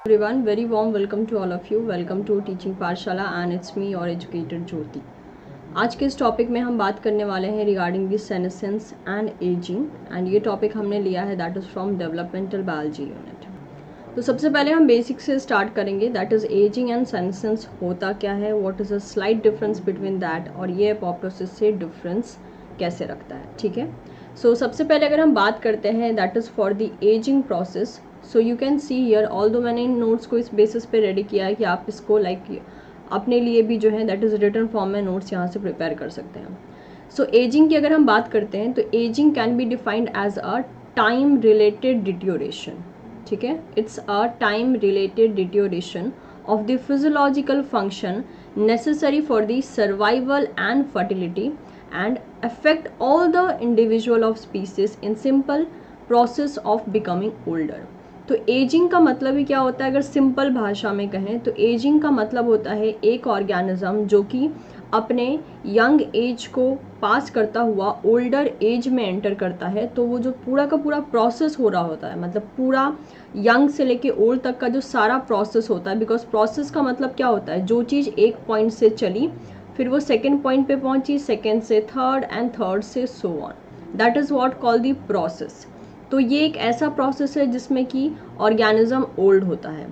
Everyone, very warm welcome to all of you. Welcome to Teaching पाठशाला and it's me your educator ज्योति। आज के इस topic में हम बात करने वाले हैं regarding the senescence and ageing and ये टॉपिक हमने लिया है that is from developmental biology unit. तो सबसे पहले हम बेसिक से स्टार्ट करेंगे that is ageing and senescence होता क्या है, what is a slight difference between that और ये एपोप्टोसिस से डिफरेंस कैसे रखता है। ठीक है, सो सबसे पहले अगर हम बात करते हैं that is for the ageing process. So you can see here although मैंने इन नोट्स को इस बेसिस पे रेडी किया है कि आप इसको अपने लिए भी जो है दैट इज़ रिटन फॉर्म में नोट्स यहाँ से प्रिपेयर कर सकते हैं। सो एजिंग की अगर हम बात करते हैं तो aging can be defined as a time related deterioration. ठीक है, it's a time related deterioration of the physiological function necessary for the survival and fertility and affect all the individual of species in simple process of becoming older। तो ageing का मतलब ही क्या होता है, अगर simple भाषा में कहें तो एजिंग का मतलब होता है एक ऑर्गेनिज्म जो कि अपने यंग एज को पास करता हुआ ओल्डर एज में एंटर करता है। तो वो जो पूरा का पूरा प्रोसेस हो रहा होता है, मतलब पूरा यंग से लेके ओल्ड तक का जो सारा प्रोसेस होता है, बिकॉज प्रोसेस का मतलब क्या होता है, जो चीज़ एक पॉइंट से चली फिर वो सेकेंड पॉइंट पे पहुंची, सेकेंड से थर्ड एंड थर्ड से so on, that is what call the process. तो ये एक ऐसा प्रोसेस है जिसमें कि ऑर्गेनिज्म ओल्ड होता है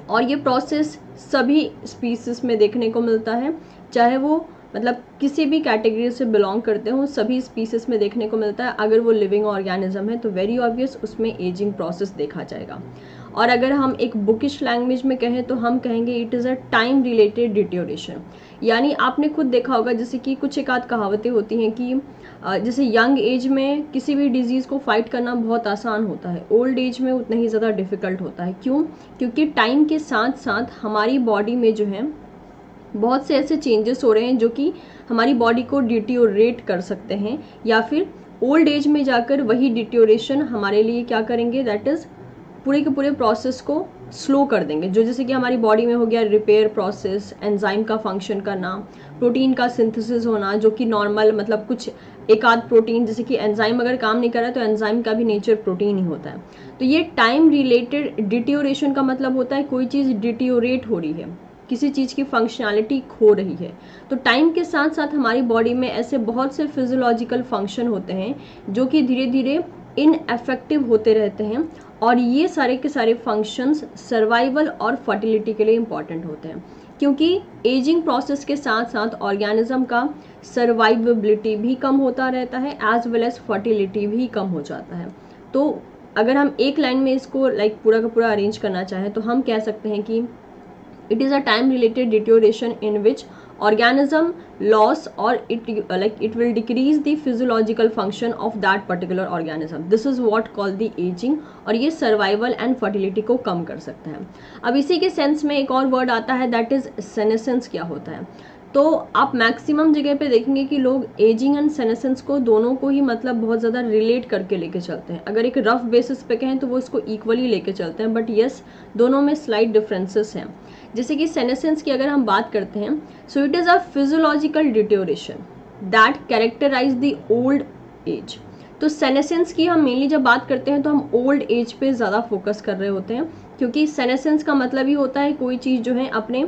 और ये प्रोसेस सभी स्पीसीज में देखने को मिलता है, चाहे वो मतलब किसी भी कैटेगरी से बिलोंग करते हो, सभी स्पीसीज में देखने को मिलता है। अगर वो लिविंग ऑर्गेनिज्म है तो वेरी ऑब्वियस उसमें एजिंग प्रोसेस देखा जाएगा। और अगर हम एक बुकिश लैंग्वेज में कहें तो हम कहेंगे it is a time related deterioration. यानी आपने खुद देखा होगा जैसे कि कुछ एक आध कहावतें होती हैं कि जैसे यंग एज में किसी भी डिजीज़ को फाइट करना बहुत आसान होता है, ओल्ड एज में उतना ही ज़्यादा डिफ़िकल्ट होता है। क्यों? क्योंकि टाइम के साथ साथ हमारी बॉडी में जो है बहुत से ऐसे चेंजेस हो रहे हैं जो कि हमारी बॉडी को डिट्योरेट कर सकते हैं, या फिर ओल्ड एज में जाकर वही डिट्योरेशन हमारे लिए क्या करेंगे, दैट इज़ पूरे के पूरे प्रोसेस को स्लो कर देंगे। जो जैसे कि हमारी बॉडी में हो गया रिपेयर प्रोसेस, एंजाइम का फंक्शन करना, प्रोटीन का सिंथेसिस होना, जो कि नॉर्मल मतलब कुछ एक आध प्रोटीन, जैसे कि एंजाइम अगर काम नहीं कर रहा है तो एंजाइम का भी नेचर प्रोटीन ही होता है। तो ये टाइम रिलेटेड डिट्योरेशन का मतलब होता है कोई चीज़ डिट्योरेट हो रही है, किसी चीज़ की फंक्शनैलिटी खो रही है। तो टाइम के साथ साथ हमारी बॉडी में ऐसे बहुत से फिजियोलॉजिकल फंक्शन होते हैं जो कि धीरे धीरे इनएफेक्टिव होते रहते हैं और ये सारे के सारे फंक्शंस सर्वाइवल और फर्टिलिटी के लिए इम्पॉर्टेंट होते हैं, क्योंकि एजिंग प्रोसेस के साथ साथ ऑर्गेनिज्म का सर्वाइवेबिलिटी भी कम होता रहता है एज वेल एज फर्टिलिटी भी कम हो जाता है। तो अगर हम एक लाइन में इसको पूरा का पूरा अरेंज करना चाहें तो हम कह सकते हैं कि it is a time related deterioration in which organism loss or it will decrease the physiological function of that particular organism. This is what called the aging और ये survival and fertility को कम कर सकता है। अब इसी के सेंस में एक और वर्ड आता है that is senescence। क्या होता है, तो आप मैक्सिमम जगह पे देखेंगे कि लोग एजिंग एंड सेनेसेंस को दोनों को ही मतलब बहुत ज़्यादा रिलेट करके लेके चलते हैं। अगर एक रफ बेसिस पे कहें तो वो इसको इक्वली लेके चलते हैं, बट यस दोनों में स्लाइट डिफरेंसेस हैं। जैसे कि सेनेसेंस की अगर हम बात करते हैं, so it is a physiological deterioration that characterize the old age. तो सेनेसेंस की हम मेनली जब बात करते हैं तो हम ओल्ड एज पे ज़्यादा फोकस कर रहे होते हैं, क्योंकि सेनेसेंस का मतलब ही होता है कोई चीज़ जो है अपने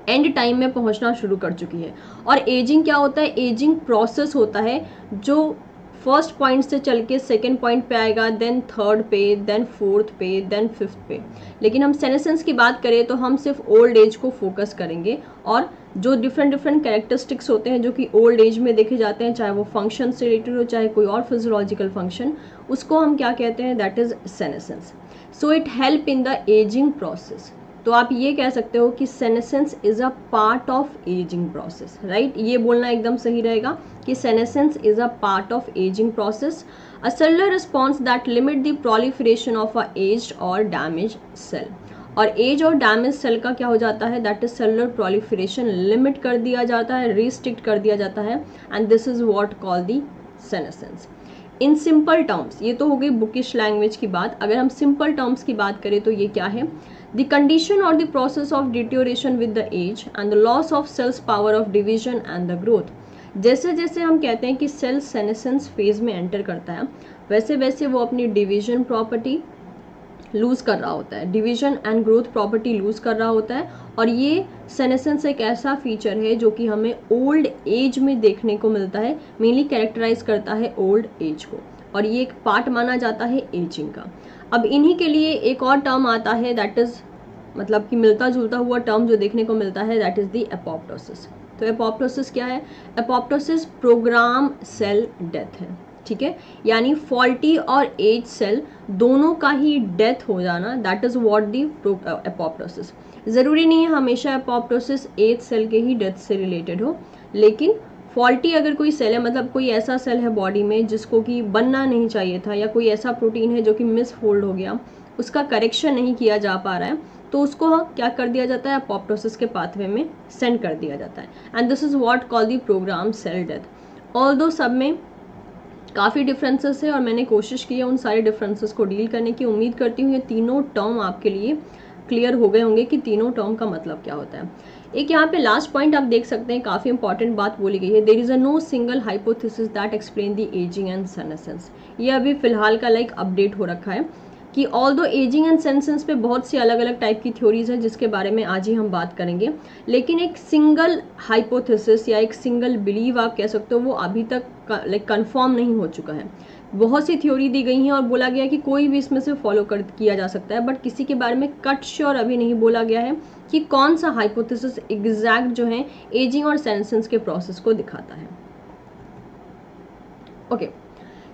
एंड टाइम में पहुंचना शुरू कर चुकी है। और एजिंग क्या होता है, एजिंग प्रोसेस होता है जो फर्स्ट पॉइंट से चल के सेकेंड पॉइंट पे आएगा, देन थर्ड पे, देन फोर्थ पे, देन फिफ्थ पे। लेकिन हम सेनेसेंस की बात करें तो हम सिर्फ ओल्ड एज को फोकस करेंगे और जो डिफरेंट कैरेक्टरिस्टिक्स होते हैं जो कि ओल्ड एज में देखे जाते हैं, चाहे वो फंक्शन से रिलेटेड हो चाहे कोई और फिजियोलॉजिकल फंक्शन, उसको हम क्या कहते हैं, that is senescence. So it help in the ageing process. तो आप ये कह सकते हो कि senescence is a part of ageing process, right. ये बोलना एकदम सही रहेगा कि senescence is a part of ageing process, a cellular response that limit the proliferation of a aged और डैमेज सेल। और एज और डैमेज सेल का क्या हो जाता है, that is cellular proliferation limit कर दिया जाता है, रिस्ट्रिक्ट कर दिया जाता है, and this is what call the senescence. In simple terms, ये तो हो गई बुकिश लैंग्वेज की बात। अगर हम सिंपल टर्म्स की बात करें तो ये क्या है, the condition or the process of deterioration with the age and the loss of cells power of division and the growth। जैसे जैसे हम कहते हैं कि सेल सेनेसेंस फेज में एंटर करता है, वैसे वैसे वो अपनी डिवीजन प्रॉपर्टी लूज़ कर रहा होता है, division and growth property lose कर रहा होता है। और ये सेनेसेंस एक ऐसा फीचर है जो कि हमें ओल्ड एज में देखने को मिलता है, मेनली कैरेक्टराइज करता है ओल्ड एज को, और ये एक पार्ट माना जाता है एजिंग का। अब इन्हीं के लिए एक और टर्म आता है, दैट इज़ मतलब कि मिलता जुलता हुआ टर्म जो देखने को मिलता है, दैट इज़ द एपोप्टोसिस। तो एपोप्टोसिस क्या है? एपोप्टोसिस प्रोग्राम सेल डेथ है, ठीक है, यानी फॉल्टी और एज सेल दोनों का ही डेथ हो जाना, that is what the apoptosis. ज़रूरी नहीं है हमेशा एपोप्टोसिस एज सेल के ही डेथ से रिलेटेड हो, लेकिन फॉल्टी अगर कोई सेल है, मतलब कोई ऐसा सेल है बॉडी में जिसको कि बनना नहीं चाहिए था, या कोई ऐसा प्रोटीन है जो कि मिसफोल्ड हो गया, उसका करेक्शन नहीं किया जा पा रहा है, तो उसको क्या कर दिया जाता है? एपोप्टोसिस के पाथवे में सेंड कर दिया जाता है, and this is what call the programme cell death. Although सब में काफ़ी डिफरेंसेस है और मैंने कोशिश की है उन सारे डिफरेंसेस को डील करने की। उम्मीद करती हूँ ये तीनों टर्म आपके लिए क्लियर हो गए होंगे कि तीनों टर्म का मतलब क्या होता है। एक यहाँ पे लास्ट पॉइंट आप देख सकते हैं, काफ़ी इंपॉर्टेंट बात बोली गई है, there is a no single hypothesis that explain the ageing and senescence. ये अभी फिलहाल का लाइक अपडेट हो रखा है कि ऑल्दो एजिंग एंड सेनेसेंस पे बहुत सी अलग अलग टाइप की थ्योरीज हैं जिसके बारे में आज ही हम बात करेंगे, लेकिन एक सिंगल हाइपोथेसिस या एक सिंगल बिलीव आप कह सकते हो वो अभी तक लाइक कंफर्म नहीं हो चुका है। बहुत सी थ्योरी दी गई हैं और बोला गया कि कोई भी इसमें से फॉलो किया जा सकता है, बट किसी के बारे में कट श्योर अभी नहीं बोला गया है कि कौन सा हाइपोथेसिस एग्जैक्ट जो है एजिंग और सेनेसेंस के प्रोसेस को दिखाता है। ओके,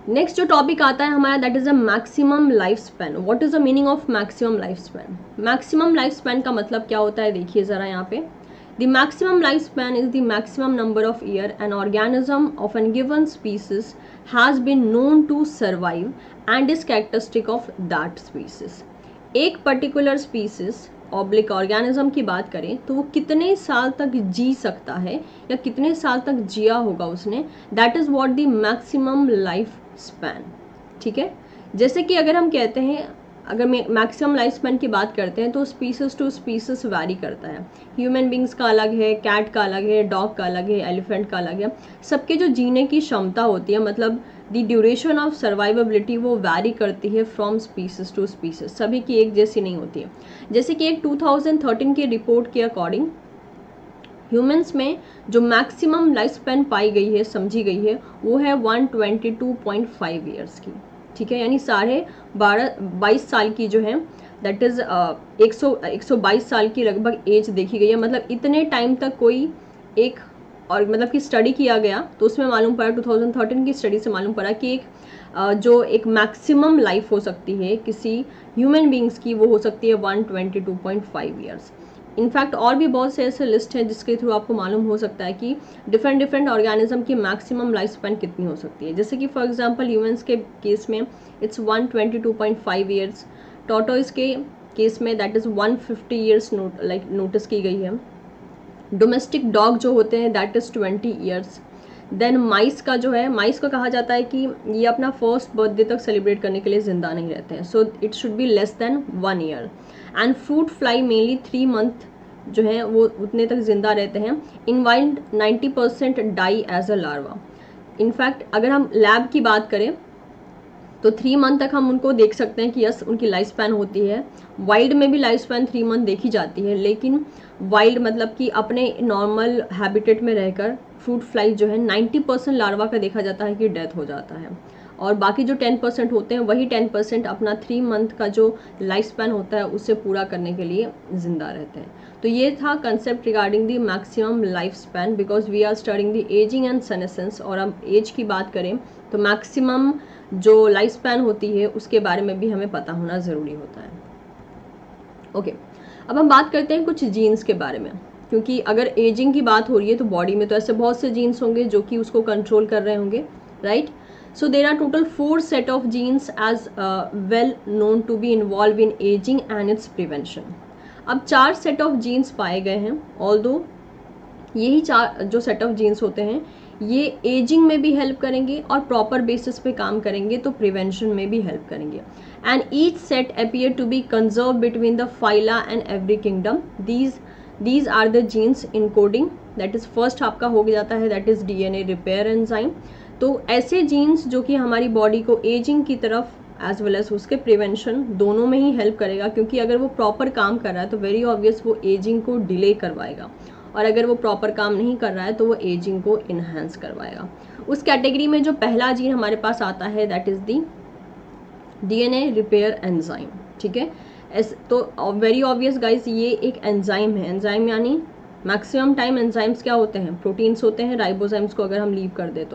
नेक्स्ट जो टॉपिक आता है हमारा, that is a maximum life span. What is the meaning of maximum life span? Maximum life span का मतलब क्या होता है, देखिए जरा यहाँ पे, the maximum life span is the maximum number of year an organism of an given species has been known to survive and is characteristic of that species. एक पर्टिकुलर स्पीसीज ऑब्लिक ऑर्गेनिज्म की बात करें तो वो कितने साल तक जी सकता है या कितने साल तक जिया होगा उसने, that is what the maximum life span, ठीक है। जैसे कि अगर हम कहते हैं, अगर मैक्सिमम लाइफ स्पैन की बात करते हैं तो स्पीसीज टू स्पीसीज वैरी करता है। ह्यूमन बींग्स का अलग है, कैट का अलग है, डॉग का अलग है, एलिफेंट का अलग है। सबके जो जीने की क्षमता होती है, मतलब द ड्यूरेशन ऑफ सर्वाइवेबिलिटी, वो वैरी करती है फ्रॉम स्पीसीज टू स्पीसीज, सभी की एक जैसी नहीं होती है। जैसे कि एक 2013 की रिपोर्ट के अकॉर्डिंग ह्यूमंस में जो मैक्सिमम लाइफ स्पैन पाई गई है, समझी गई है, वो है 122.5 ईयर्स की, ठीक है, यानी 22 साल की जो है, दैट इज 122 साल की लगभग एज देखी गई है। मतलब इतने टाइम तक कोई एक और मतलब कि स्टडी किया गया तो उसमें मालूम पड़ा, 2013 की स्टडी से मालूम पड़ा कि जो एक मैक्सिमम लाइफ हो सकती है किसी ह्यूमन बींग्स की, वो हो सकती है 122.5 ईयर्स। इनफैक्ट और भी बहुत से ऐसे लिस्ट हैं जिसके थ्रू आपको मालूम हो सकता है कि डिफरेंट ऑर्गेनिज्म की मैक्सिमम लाइफ स्पैन कितनी हो सकती है। जैसे कि फॉर एग्जांपल ह्यूमंस के केस में इट्स 122.5 ईयर्स, टॉर्टोइज के केस में दैट इज़ 150 ईयर्स नोटिस की गई है। डोमेस्टिक डॉग जो होते हैं दैट इज़ 20 ईयर्स। देन माइस का जो है, माइस को कहा जाता है कि ये अपना फर्स्ट बर्थडे तक सेलिब्रेट करने के लिए जिंदा नहीं रहते हैं, so it should be less than 1 year. And fruit fly mainly 3 month जो है वो उतने तक जिंदा रहते हैं। In wild 90% die as a larva. In fact अगर हम लैब की बात करें तो 3 मंथ तक हम उनको देख सकते हैं कि यस उनकी लाइफ स्पैन होती है। वाइल्ड में भी लाइफ स्पैन 3 मंथ देखी जाती है, लेकिन वाइल्ड मतलब कि अपने नॉर्मल हैबिटेट में रहकर फ्रूट फ्लाई जो है 90% लार्वा का देखा जाता है कि डेथ हो जाता है, और बाकी जो 10% होते हैं वही 10% अपना 3 मंथ का जो लाइफ स्पैन होता है उसे पूरा करने के लिए जिंदा रहते हैं। तो ये था concept regarding the maximum life span, because we are studying the ageing and senescence, और हम एज की बात करें तो मैक्सिमम जो लाइफ स्पैन होती है उसके बारे में भी हमें पता होना ज़रूरी होता है। ओके, अब हम बात करते हैं कुछ जीन्स के बारे में, क्योंकि अगर एजिंग की बात हो रही है तो बॉडी में तो ऐसे बहुत से जीन्स होंगे जो कि उसको कंट्रोल कर रहे होंगे, right. So there are total 4 set of genes as well known to be involved in aging and its prevention. अब 4 set of genes पाए गए हैं, although यही 4 जो set of genes होते हैं ये एजिंग में भी हेल्प करेंगे और प्रॉपर बेसिस पे काम करेंगे तो प्रिवेंशन में भी हेल्प करेंगे। And each set appear to be conserve between the phyla and every kingdom. These are the genes encoding, that is first आपका हो जाता है that is DNA repair enzyme. तो ऐसे जीन्स जो कि हमारी बॉडी को एजिंग की तरफ एज वेल एज उसके प्रिवेंशन दोनों में ही हेल्प करेगा, क्योंकि अगर वो प्रॉपर काम कर रहा है तो वेरी ऑब्वियस वो एजिंग को डिले करवाएगा, और अगर वो प्रॉपर काम नहीं कर रहा है तो वो एजिंग को इन्हांस करवाएगा। उस कैटेगरी में जो पहला जीन हमारे पास आता है that is the DNA repair enzyme, ठीक है। तो वेरी ऑब्वियस गाइस, ये एक एंजाइम है। एंजाइम यानी मैक्सिमम टाइम एंजाइम्स क्या होते हैं, प्रोटीन्स होते हैं। राइबोसोम्स को अगर हम लीव कर दे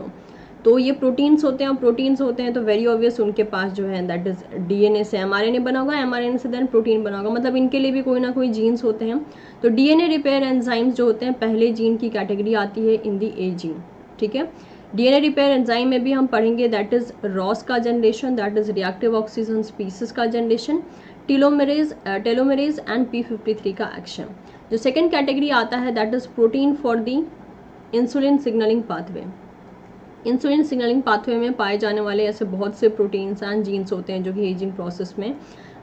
तो ये प्रोटीन्स होते हैं, और प्रोटीन्स होते हैं तो वेरी ऑब्वियस उनके पास जो है दैट इज डीएनए से एमआरएनए बना होगा, एमआरएनए से देन प्रोटीन बना होगा, मतलब इनके लिए भी कोई ना कोई जीन्स होते हैं। तो डीएनए रिपेयर एंजाइम्स जो होते हैं पहले जीन की कैटेगरी आती है इन दी एजिंग, ठीक है। डीएनए रिपेयर एंजाइम में भी हम पढ़ेंगे दैट इज रॉस का generation, that is reactive oxygen species का जनरेशन, टेलोमेरेज एंड p53 का एक्शन। जो सेकेंड कैटेगरी आता है that is protein for the insulin signalling pathway. Insulin signalling pathway में पाए जाने वाले ऐसे बहुत से प्रोटीन्स एंड जीन्स होते हैं जो कि एजिंग प्रोसेस में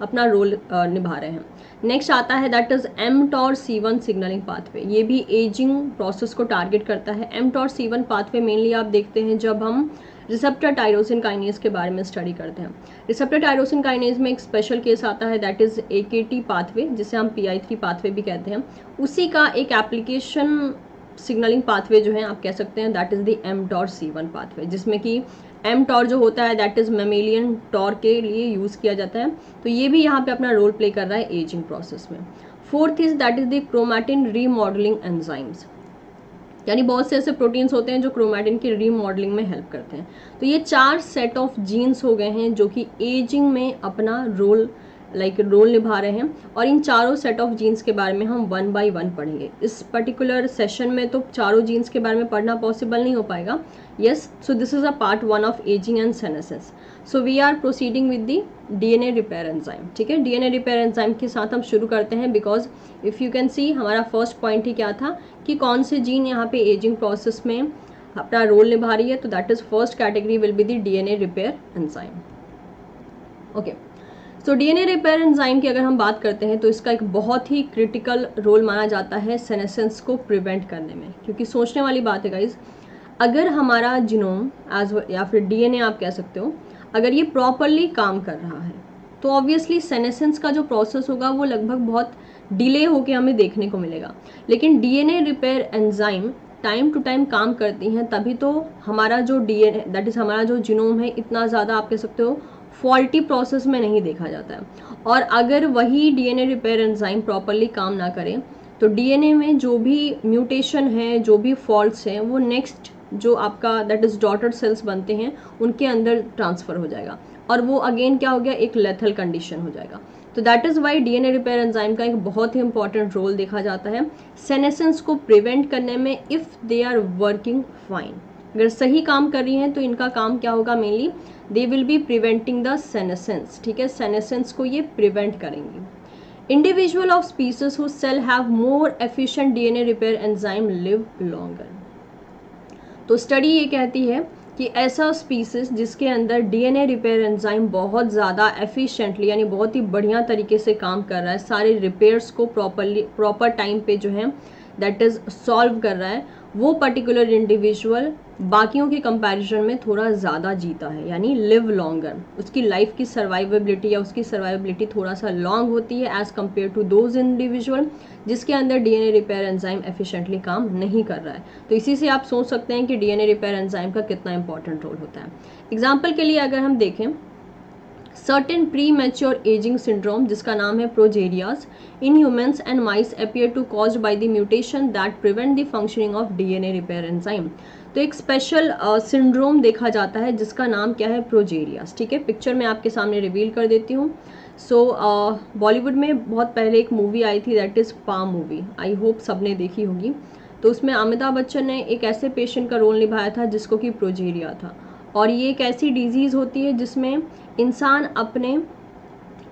अपना रोल निभा रहे हैं। नेक्स्ट आता है that is mTORC1 signalling pathway. ये भी एजिंग प्रोसेस को टारगेट करता है। mTORC1 पाथवे मेनली आप देखते हैं जब हम रिसेप्टर टायरोसिन काइनेज के बारे में स्टडी करते हैं। रिसेप्टर टायरोसिन काइनेज में एक स्पेशल केस आता है दैट इज AKT पाथवे, जिसे हम PI3 पाथवे भी कहते हैं। उसी का एक एप्लीकेशन सिग्नलिंग पाथवे जो है आप कह सकते हैं that is the mTORC1 pathway, जिसमें कि mTOR जो होता है दैट इज मेमेलियन टॉर के लिए यूज किया जाता है। तो ये भी यहाँ पे अपना रोल प्ले कर रहा है एजिंग प्रोसेस में। Fourth is that is the chromatin remodelling enzymes, यानी बहुत से ऐसे प्रोटीन्स होते हैं जो क्रोमैटिन की रीमॉडलिंग में हेल्प करते हैं। तो ये 4 सेट ऑफ जीन्स हो गए हैं जो कि एजिंग में अपना रोल निभा रहे हैं, और इन चारों सेट ऑफ जीन्स के बारे में हम 1 बाय 1 पढ़ेंगे। इस पर्टिकुलर सेशन में तो चारों जीन्स के बारे में पढ़ना पॉसिबल नहीं हो पाएगा। Yes, so this is a part 1 of aging and senescence. So we are proceeding with the DNA repair enzyme, ठीक है। डीएनए रिपेयर एंजाइम के साथ हम शुरू करते हैं, because if you can see हमारा फर्स्ट पॉइंट ही क्या था कि कौन से जीन यहाँ पे एजिंग प्रोसेस में अपना रोल निभा रही है। तो that is first category will be the DNA repair enzyme. Okay, तो डीएनए रिपेयर एंजाइम की अगर हम बात करते हैं तो इसका एक बहुत ही क्रिटिकल रोल माना जाता है सेनेसेंस को प्रिवेंट करने में। क्योंकि सोचने वाली बात है गाइज, अगर हमारा जीनोम या फिर डीएनए आप कह सकते हो, अगर ये प्रॉपरली काम कर रहा है तो ऑब्वियसली सेनेसेंस का जो प्रोसेस होगा वो लगभग बहुत डिले होके हमें देखने को मिलेगा। लेकिन DNA repair enzyme time to time काम करती हैं, तभी तो हमारा जो डीएनए दैट इज हमारा जो जीनोम है इतना ज़्यादा आप कह सकते हो फॉल्टी प्रोसेस में नहीं देखा जाता है। और अगर वही डीएनए रिपेयर एंजाइम प्रॉपरली काम ना करें तो डीएनए में जो भी म्यूटेशन है, जो भी फॉल्ट्स हैं, वो नेक्स्ट जो आपका दैट इज डॉटर सेल्स बनते हैं उनके अंदर ट्रांसफर हो जाएगा, और वो अगेन क्या हो गया, एक लेथल कंडीशन हो जाएगा। तो that is why DNA repair enzyme का एक बहुत ही इंपॉर्टेंट रोल देखा जाता है सेनेसेंस को प्रिवेंट करने में, if they are working fine. अगर सही काम कर रही हैं तो इनका काम क्या होगा, mainly they will be preventing the senescence, ठीक है। सेनेसेंस को ये प्रिवेंट करेंगी। Individual of species who cell have more efficient DNA repair enzyme live longer. तो स्टडी ये कहती है कि ऐसा स्पीसीज जिसके अंदर डीएनए रिपेयर एंजाइम बहुत ज़्यादा एफिशिएंटली यानी बहुत ही बढ़िया तरीके से काम कर रहा है, सारे रिपेयर्स को प्रॉपर टाइम पे जो है दैट इज सॉल्व कर रहा है, वो पर्टिकुलर इंडिविजुअल बाकियों के कंपैरिजन में थोड़ा ज़्यादा जीता है, यानी लिव लॉन्गर। उसकी लाइफ की सर्वाइवेबिलिटी या उसकी सर्वाइवेबिलिटी थोड़ा सा लॉन्ग होती है as compare to those individual जिसके अंदर डीएनए रिपेयर एंजाइम एफिशिएंटली काम नहीं कर रहा है। तो इसी से आप सोच सकते हैं कि डीएनए रिपेयर एंजाइम का कितना इंपॉर्टेंट रोल होता है। एग्जाम्पल के लिए अगर हम देखें, certain premature aging syndrome जिसका नाम है progerias in humans and mice appear to caused by the mutation that prevent the functioning of DNA repair enzyme. तो एक स्पेशल सिंड्रोम देखा जाता है जिसका नाम क्या है, प्रोजेरियाज, ठीक है। पिक्चर में आपके सामने रिवील कर देती हूँ। सो बॉलीवुड में बहुत पहले एक मूवी आई थी दैट इज़ पा मूवी, आई होप सबने देखी होगी। तो उसमें अमिताभ बच्चन ने एक ऐसे पेशेंट का रोल निभाया था जिसको कि प्रोजेरिया था, और ये एक ऐसी डिजीज़ होती है जिसमें इंसान अपने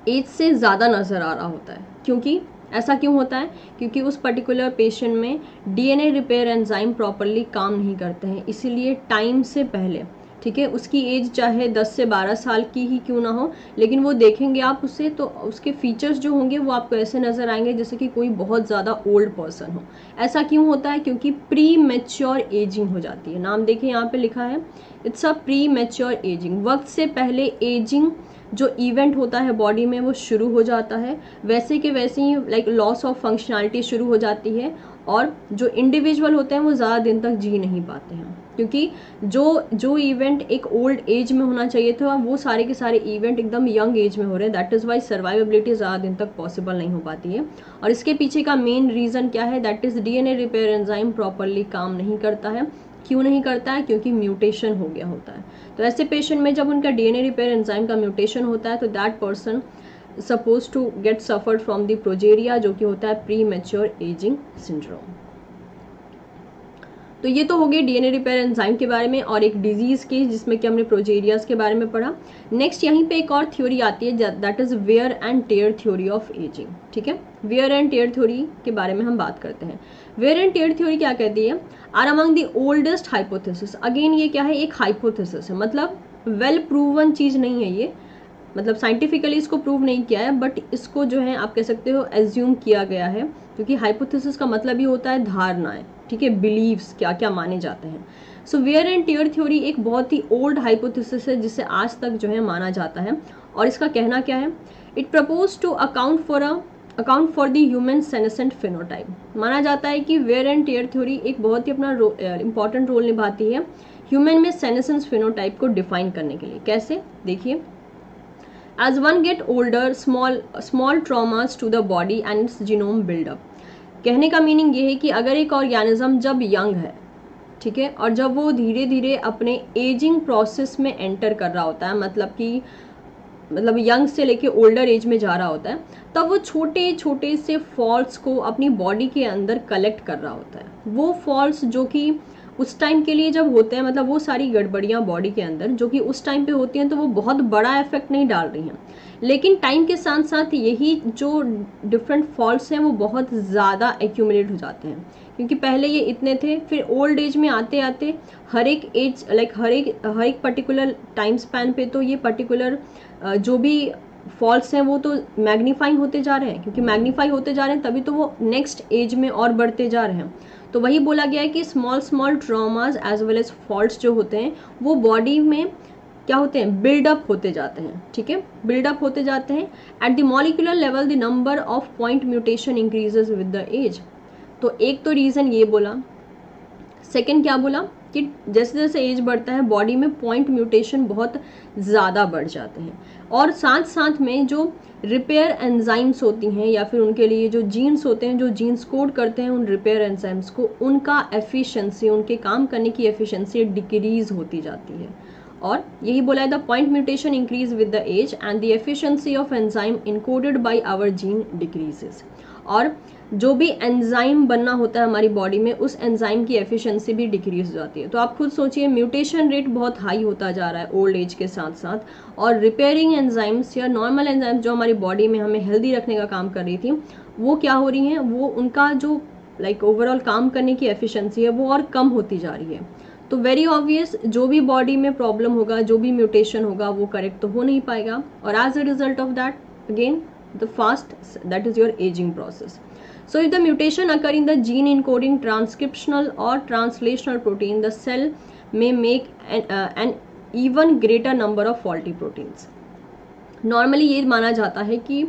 एज से ज़्यादा नज़र आ रहा होता है। क्योंकि ऐसा क्यों होता है, क्योंकि उस पर्टिकुलर पेशेंट में डीएनए रिपेयर एंजाइम प्रॉपरली काम नहीं करते हैं, इसीलिए टाइम से पहले, ठीक है, उसकी एज चाहे 10 से 12 साल की ही क्यों ना हो, लेकिन वो देखेंगे आप उसे तो उसके फीचर्स जो होंगे वो आपको ऐसे नज़र आएंगे जैसे कि कोई बहुत ज़्यादा ओल्ड पर्सन हो। ऐसा क्यों होता है, क्योंकि प्री मैच्योर एजिंग हो जाती है। नाम देखिए यहाँ पे लिखा है, it's a pre mature ageing. वक्त से पहले एजिंग जो इवेंट होता है बॉडी में वो शुरू हो जाता है, वैसे के वैसे ही लाइक लॉस ऑफ फंक्शनैलिटी शुरू हो जाती है, और जो इंडिविजुअल होते हैं वो ज़्यादा दिन तक जी नहीं पाते हैं, क्योंकि जो इवेंट एक ओल्ड एज में होना चाहिए था वो सारे के सारे इवेंट एकदम यंग एज में हो रहे हैं। दैट इज़ वाई सर्वाइवेबिलिटी ज़्यादा दिन तक पॉसिबल नहीं हो पाती है। और इसके पीछे का मेन रीज़न क्या है? That is DNA repair enzyme properly काम नहीं करता है। क्यों नहीं करता है? क्योंकि म्यूटेशन हो गया होता है। तो ऐसे पेशेंट में जब उनका डीएनए रिपेयर एंजाइम का म्यूटेशन होता है तो that person suppose to get suffered from the progeria, जो कि होता है प्री मैच्योर एजिंग सिंड्रोम। तो ये तो हो गई डीएनए रिपेयर एंजाइम के बारे में और एक डिजीज की जिसमें कि हमने प्रोजेरियाज के बारे में पढ़ा। नेक्स्ट यहीं पे एक और थ्योरी आती है, that is wear and tear theory of ageing. ठीक है, वेयर एंड टेयर थ्योरी के बारे में हम बात करते हैं। वेयर एंड टेयर थ्योरी क्या कहती है? Are among the oldest hypothesis. Again ये क्या है? एक हाइपोथेसिस है, मतलब वेल प्रूवन चीज नहीं है ये, मतलब साइंटिफिकली इसको प्रूव नहीं किया है, बट इसको जो है आप कह सकते हो एज्यूम किया गया है, क्योंकि हाइपोथेसिस का मतलब ही होता है धारणाएं, ठीक है, बिलीव्स, क्या क्या माने जाते हैं। So wear and tear theory एक बहुत ही ओल्ड हाइपोथेसिस है जिसे आज तक जो है माना जाता है। और इसका कहना क्या है? It propose to account for the human senescent phenotype. माना जाता है कि वेयर एंड टेयर थ्योरी एक बहुत ही अपना इंपॉर्टेंट रोल निभाती है ह्यूमन में सेनेसेंस फिनोटाइप को डिफाइन करने के लिए। कैसे? देखिए, as one get older, small traumas to the body and its genome build up। कहने का मीनिंग ये है कि अगर एक ऑर्गेनिज्म जब यंग है, ठीक है, और जब वो धीरे धीरे अपने एजिंग प्रोसेस में एंटर कर रहा होता है, मतलब यंग से लेके ओल्डर एज में जा रहा होता है, तब वो छोटे छोटे से फॉल्ट्स को अपनी बॉडी के अंदर कलेक्ट कर रहा होता है। वो फॉल्ट्स जो कि उस टाइम के लिए जब होते हैं, मतलब वो सारी गड़बड़ियाँ बॉडी के अंदर जो कि उस टाइम पे होती हैं, तो वो बहुत बड़ा इफेक्ट नहीं डाल रही हैं, लेकिन टाइम के साथ साथ यही जो डिफरेंट फॉल्ट्स हैं वो बहुत ज़्यादा एक्यूमुलेट हो जाते हैं, क्योंकि पहले ये इतने थे, फिर ओल्ड एज में आते आते हर एक एज लाइक हर एक पर्टिकुलर टाइम स्पैन पे तो ये पर्टिकुलर जो भी फॉल्ट्स हैं वो तो मैग्नीफाइंग होते जा रहे हैं, क्योंकि मैग्नीफाई होते जा रहे हैं तभी तो वो नेक्स्ट एज में और बढ़ते जा रहे हैं। तो वही बोला गया है कि small traumas as well as faults जो होते हैं वो बॉडी में क्या होते हैं? बिल्डअप होते जाते हैं। ठीक है, बिल्डअप होते जाते हैं। At the molecular level the number of point mutation increases with the age. तो एक तो रीजन ये बोला। सेकेंड क्या बोला कि जैसे जैसे एज बढ़ता है बॉडी में पॉइंट म्यूटेशन बहुत ज़्यादा बढ़ जाते हैं, और साथ साथ में जो रिपेयर एंजाइम्स होती हैं या फिर उनके लिए जो जीन्स होते हैं, जो जीन्स कोड करते हैं उन रिपेयर एंजाइम्स को, उनका एफिशिएंसी, उनके काम करने की एफिशिएंसी डिक्रीज होती जाती है। और यही बोला है, the point mutation increase with the age and the efficiency of enzyme encoded by our gene decreases. और जो भी एंजाइम बनना होता है हमारी बॉडी में, उस एंजाइम की एफिशिएंसी भी डिक्रीज हो जाती है। तो आप खुद सोचिए, म्यूटेशन रेट बहुत हाई होता जा रहा है ओल्ड एज के साथ साथ, और रिपेयरिंग एंजाइम्स या नॉर्मल एंजाइम्स जो हमारी बॉडी में हमें हेल्दी रखने का काम कर रही थी, वो क्या हो रही हैं? वो उनका जो ओवरऑल काम करने की एफिशिएंसी है वो और कम होती जा रही है। तो वेरी ऑब्वियस, जो भी बॉडी में प्रॉब्लम होगा, जो भी म्यूटेशन होगा, वो करेक्ट तो हो नहीं पाएगा, और as a result of that again the fast, that is your aging process. So if the mutation occur in the gene encoding transcriptional or translational protein, the cell may make an even greater number of faulty proteins. Normally ये माना जाता है कि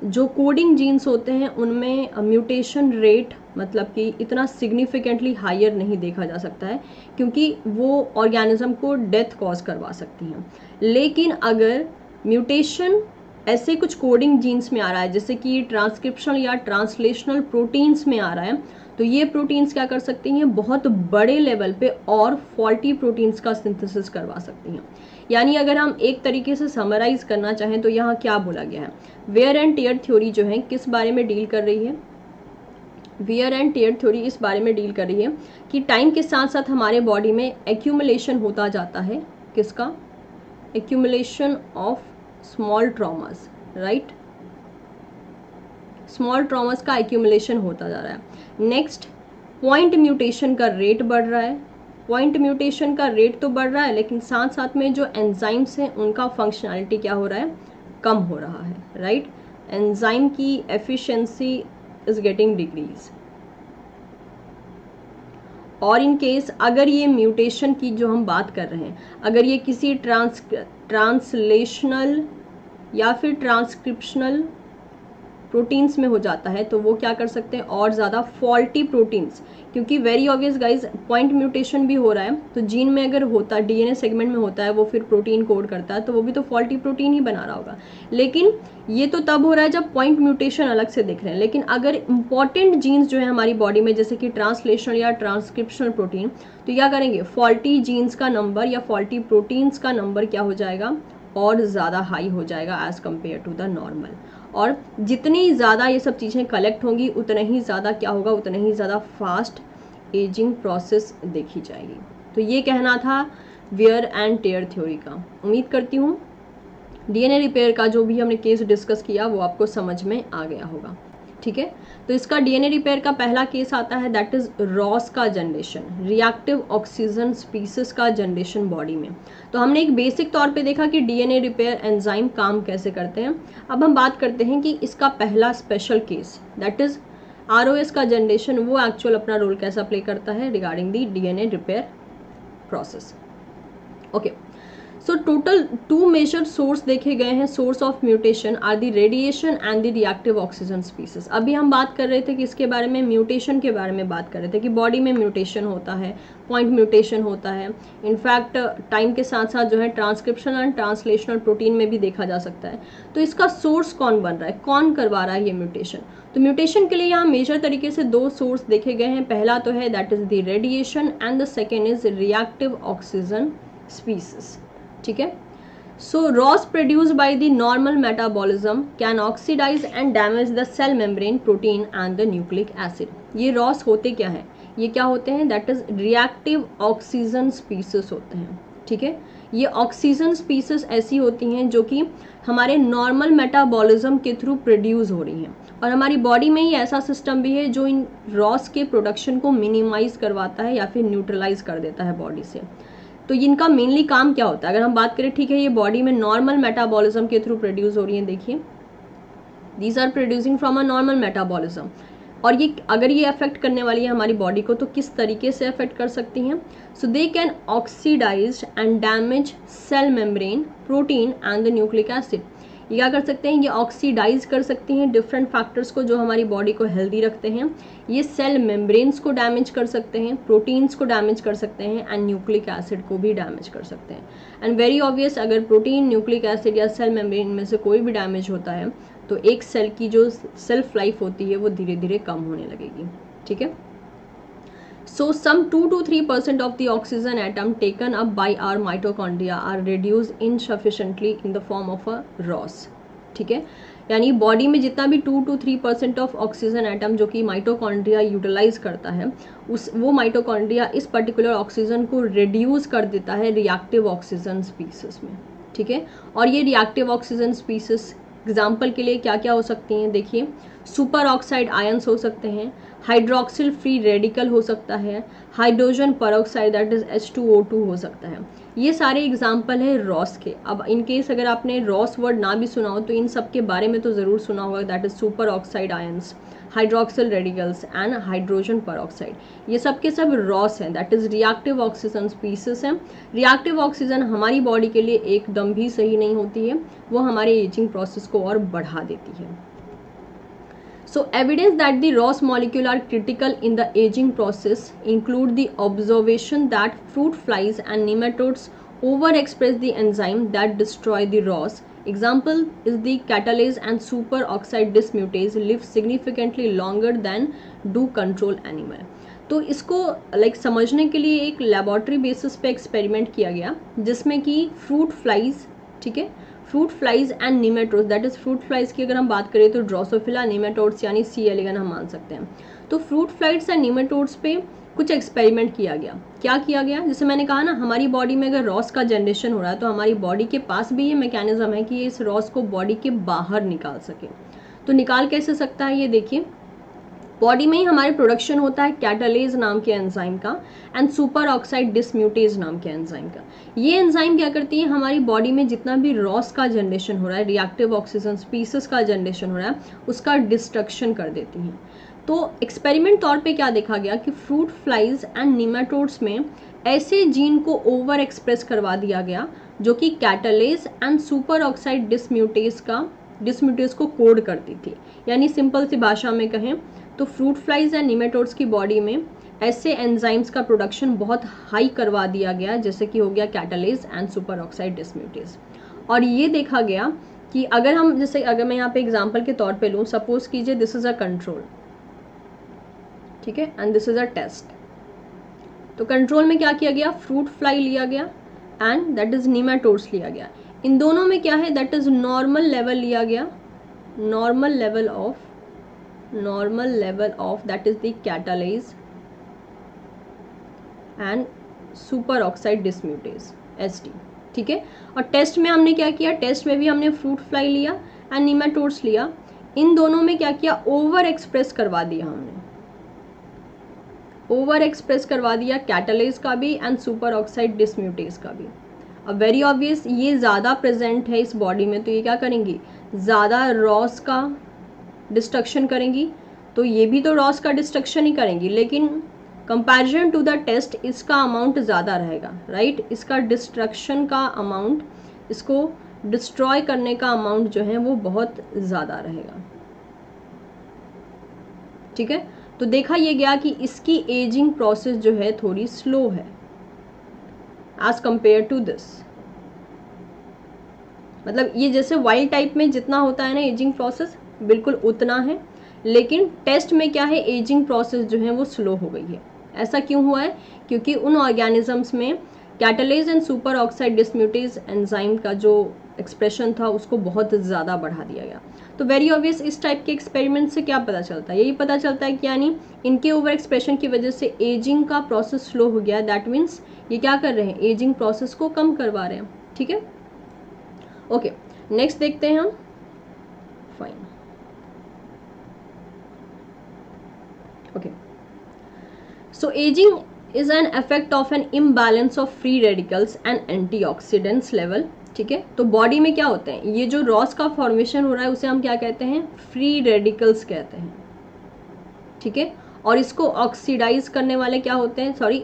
जो coding jeans होते हैं उनमें mutation rate मतलब कि इतना सिग्निफिकेंटली हायर नहीं देखा जा सकता है, क्योंकि वो ऑर्गेनिज्म को डेथ कॉज करवा सकती हैं। लेकिन अगर म्यूटेशन ऐसे कुछ कोडिंग जीन्स में आ रहा है, जैसे कि ट्रांसक्रिप्शनल या ट्रांसलेशनल प्रोटीन्स में आ रहा है, तो ये प्रोटीन्स क्या कर सकती हैं? बहुत बड़े लेवल पे और फॉल्टी प्रोटीन्स का सिंथेसिस करवा सकती हैं। यानी अगर हम एक तरीके से समराइज करना चाहें तो यहाँ क्या बोला गया है? वेयर एंड टेयर थ्योरी जो है किस बारे में डील कर रही है? वेयर एंड टेयर थ्योरी इस बारे में डील कर रही है कि टाइम के साथ साथ हमारे बॉडी में एक्यूमुलेशन होता जाता है। किसका? Accumulation of small traumas, right? Small traumas का एक्यूमुलेशन होता जा रहा है। नेक्स्ट, पॉइंट म्यूटेशन का रेट बढ़ रहा है। पॉइंट म्यूटेशन का रेट तो बढ़ रहा है, लेकिन साथ साथ में जो एंजाइम्स हैं उनका फंक्शनैलिटी क्या हो रहा है? कम हो रहा है, राइट? एंजाइम की एफिशिएंसी इज गेटिंग डिक्रीज। और इन केस अगर ये म्यूटेशन की जो हम बात कर रहे हैं, अगर ये किसी ट्रांसलेशनल या फिर ट्रांसक्रिप्शनल प्रोटीन्स में हो जाता है तो वो क्या कर सकते हैं, और ज़्यादा फॉल्टी प्रोटीन्स, क्योंकि very obvious guys point mutation भी हो रहा है, तो जीन में अगर होता है, डीएनए सेगमेंट में होता है, वो फिर प्रोटीन कोड करता है, तो वो भी तो फॉल्टी प्रोटीन ही बना रहा होगा। लेकिन ये तो तब हो रहा है जब पॉइंट म्यूटेशन अलग से दिख रहे हैं। लेकिन अगर इंपॉर्टेंट जीन्स जो है हमारी बॉडी में, जैसे कि ट्रांसलेशनल या ट्रांसक्रिप्शनल प्रोटीन, तो क्या करेंगे, फॉल्टी जीन्स का नंबर या फॉल्टी प्रोटीन्स का नंबर क्या हो जाएगा, और ज़्यादा हाई हो जाएगा as compare to the normal. और जितनी ज़्यादा ये सब चीज़ें कलेक्ट होंगी उतना ही ज़्यादा क्या होगा, उतना ही ज़्यादा फास्ट एजिंग प्रोसेस देखी जाएगी। तो ये कहना था वियर एंड टेयर थ्योरी का। उम्मीद करती हूँ डीएनए रिपेयर का जो भी हमने केस डिस्कस किया वो आपको समझ में आ गया होगा। ठीक है, तो इसका डीएनए रिपेयर का पहला केस आता है, दैट इज रॉस का जनरेशन, रिएक्टिव ऑक्सीजन स्पीसीज का जनरेशन बॉडी में। तो हमने एक बेसिक तौर पे देखा कि डीएनए रिपेयर एंजाइम काम कैसे करते हैं। अब हम बात करते हैं कि इसका पहला special case, that is ROS का जनरेशन, वो एक्चुअल अपना रोल कैसा प्ले करता है regarding the DNA repair process. Okay, so total 2 major source देखे गए हैं source of mutation are the radiation and the reactive oxygen species. अभी हम बात कर रहे थे कि इसके बारे में, म्यूटेशन के बारे में बात कर रहे थे कि बॉडी में म्यूटेशन होता है, पॉइंट म्यूटेशन होता है। इनफैक्ट टाइम के साथ साथ जो है ट्रांसक्रिप्शन एंड ट्रांसलेशनल प्रोटीन में भी देखा जा सकता है। तो इसका सोर्स कौन बन रहा है, कौन करवा रहा है ये म्यूटेशन। तो म्यूटेशन के लिए यहाँ मेजर तरीके से 2 सोर्स देखे गए हैं। पहला तो है that is the radiation and the second is reactive oxygen species. ठीक है, so ROS produced by the normal metabolism can oxidize and damage the cell membrane, protein and the nucleic acid. ये ROS होते क्या है, ये क्या होते हैं, that is reactive oxygen species होते हैं। ठीक है, ये ऑक्सीजन स्पीसीज ऐसी होती हैं जो कि हमारे नॉर्मल मेटाबॉलिज्म के थ्रू प्रोड्यूस हो रही हैं, और हमारी बॉडी में ही ऐसा सिस्टम भी है जो इन रॉस के प्रोडक्शन को मिनिमाइज करवाता है या फिर न्यूट्रलाइज कर देता है बॉडी से। तो इनका मेनली काम क्या होता है, अगर हम बात करें, ठीक है, ये बॉडी में नॉर्मल मेटाबॉलिज्म के थ्रू प्रोड्यूस हो रही हैं। देखिए, these are producing from a normal metabolism, और ये अगर ये अफेक्ट करने वाली है हमारी बॉडी को तो किस तरीके से अफेक्ट कर सकती हैं। So they can oxidize and damage cell membrane, protein and the nucleic acid. ये क्या कर सकते हैं, ये ऑक्सीडाइज कर सकती हैं डिफरेंट फैक्टर्स को जो हमारी बॉडी को हेल्दी रखते हैं। ये सेल मेम्ब्रेन्स को डैमेज कर सकते हैं, प्रोटीन्स को डैमेज कर सकते हैं, एंड न्यूक्लिक एसिड को भी डैमेज कर सकते हैं। एंड वेरी ऑब्वियस, अगर प्रोटीन, न्यूक्लिक एसिड या सेल मेम्ब्रेन में से कोई भी डैमेज होता है तो एक सेल की जो सेल्फ लाइफ होती है वो धीरे धीरे कम होने लगेगी। ठीक है, so some 2 to 3% of the oxygen atom taken up by our mitochondria are reduced insufficiently in the form of a ROS। ठीक है, यानी बॉडी में जितना भी 2 to 3% ऑफ ऑक्सीजन एटम जो कि माइटोकॉन्ड्रिया यूटिलाइज करता है, वो माइटोकॉन्ड्रिया इस पर्टिकुलर ऑक्सीजन को रिड्यूस कर देता है रिएक्टिव ऑक्सीजन स्पीसीज में। ठीक है, और ये रिएक्टिव ऑक्सीजन स्पीसीज एग्जाम्पल के लिए क्या क्या हो सकती हैं, देखिए, सुपर ऑक्साइड आयंस हो सकते हैं, हाइड्रोक्सिल फ्री रेडिकल हो सकता है, hydrogen peroxide that is H2O2 हो सकता है। ये सारे एग्जाम्पल है रॉस के। अब इन केस अगर आपने रॉस वर्ड ना भी सुना हो तो इन सब के बारे में तो ज़रूर सुना होगा, that is super oxide ions, hydroxyl radicals and hydrogen peroxide. ये सब के सब रॉस हैं, that is reactive oxygen species हैं। रिएक्टिव ऑक्सीजन हमारी बॉडी के लिए एकदम भी सही नहीं होती है, वो हमारे एजिंग प्रोसेस को और बढ़ा देती है। So evidence that the ROS molecule are critical in the aging process include the observation that fruit flies and nematodes overexpress the enzyme that destroy the ROS. Example is the catalase and superoxide dismutase live significantly longer than do control animal. तो इसको समझने के लिए एक laboratory basis पे experiment किया गया जिसमें कि फ्रूट फ्लाइज, ठीक है, fruit flies and nematodes, that is fruit flies की अगर हम बात करें तो ड्रोसोफिला, निमेटोड्स यानी सी एलिगन हम मान सकते हैं। तो फ्रूट फ्लाइज एंड निमेटोड्स पे कुछ एक्सपेरिमेंट किया गया। क्या किया गया, जैसे मैंने कहा ना, हमारी बॉडी में अगर रॉस का जनरेशन हो रहा है तो हमारी बॉडी के पास भी ये मैकेनिज्म है कि ये इस रॉस को बॉडी के बाहर निकाल सके। तो निकाल कैसे सकता है, ये देखिए, बॉडी में ही हमारे प्रोडक्शन होता है कैटालेज नाम के एंजाइम का एंड सुपर ऑक्साइड डिसम्यूटेज नाम के एंजाइम का। ये एंजाइम क्या करती है, हमारी बॉडी में जितना भी रॉस का जनरेशन हो रहा है, रिएक्टिव ऑक्सीजन स्पीसीज का जनरेशन हो रहा है, उसका डिस्ट्रक्शन कर देती हैं। तो एक्सपेरिमेंट तौर पे क्या देखा गया कि फ्रूट फ्लाइज एंड निमेटोड्स में ऐसे जीन को ओवर एक्सप्रेस करवा दिया गया जो कि catalase and super oxide dismutase को कोड करती थी। यानी सिंपल सी भाषा में कहें तो फ्रूट फ्लाइज एंड निमेटोड्स की बॉडी में ऐसे एंजाइम्स का प्रोडक्शन बहुत हाई करवा दिया गया, जैसे कि हो गया catalase and super oxide dismutase. और ये देखा गया कि अगर मैं यहाँ पे एग्जांपल के तौर पे लूँ, सपोज कीजिए दिस इज अ कंट्रोल, ठीक है, and this is a test. तो कंट्रोल में क्या किया गया, फ्रूट फ्लाई लिया गया एंड दैट इज निमेटोड्स लिया गया। इन दोनों में क्या है, दैट इज नॉर्मल लेवल लिया गया, normal level of that is the catalase and super oxide dismutase SD, ठीक है। और टेस्ट में हमने क्या किया, टेस्ट में भी हमने फ्रूट फ्लाई लिया एंड निमेटोड्स लिया। इन दोनों में क्या किया, ओवर एक्सप्रेस करवा दिया हमने, ओवर एक्सप्रेस करवा दिया कैटालेज का भी एंड सुपर ऑक्साइड डिसम्यूटेज का भी। अब वेरी ऑब्वियस ये ज़्यादा प्रेजेंट है इस बॉडी में, तो ये क्या करेंगी, ज़्यादा रॉस का डिस्ट्रक्शन करेंगी, तो ये भी तो रॉस का डिस्ट्रक्शन ही करेंगी, लेकिन कंपैरिजन टू द टेस्ट इसका अमाउंट ज़्यादा रहेगा, राइट। इसका डिस्ट्रक्शन का अमाउंट, इसको डिस्ट्रॉय करने का अमाउंट जो है वो बहुत ज़्यादा रहेगा, ठीक है। तो देखा ये गया कि इसकी एजिंग प्रोसेस जो है थोड़ी स्लो है एज कंपेयर टू दिस। मतलब ये जैसे वाइल्ड टाइप में जितना होता है ना एजिंग प्रोसेस, बिल्कुल उतना है, लेकिन टेस्ट में क्या है, एजिंग प्रोसेस जो है वो स्लो हो गई है। ऐसा क्यों हुआ है, क्योंकि उन ऑर्गेनिजम्स में catalase and super oxide dismutase enzyme का जो एक्सप्रेशन था उसको बहुत ज़्यादा बढ़ा दिया गया। तो वेरी ऑब्वियस इस टाइप के एक्सपेरिमेंट से क्या पता चलता है, यही पता चलता है कि यानी इनके ओवर एक्सप्रेशन की वजह से एजिंग का प्रोसेस स्लो हो गया। दैट मीन्स ये क्या कर रहे हैं, एजिंग प्रोसेस को कम करवा रहे हैं, ठीक है। ओके, नेक्स्ट देखते हैं हम। Fine, okay, so ageing is an effect of an imbalance of free radicals and antioxidants level, ठीक है। तो बॉडी में क्या होते हैं, ये जो रॉस का फॉर्मेशन हो रहा है उसे हम क्या कहते हैं, फ्री रेडिकल्स कहते हैं, ठीक है। और इसको ऑक्सीडाइज करने वाले क्या होते हैं, सॉरी,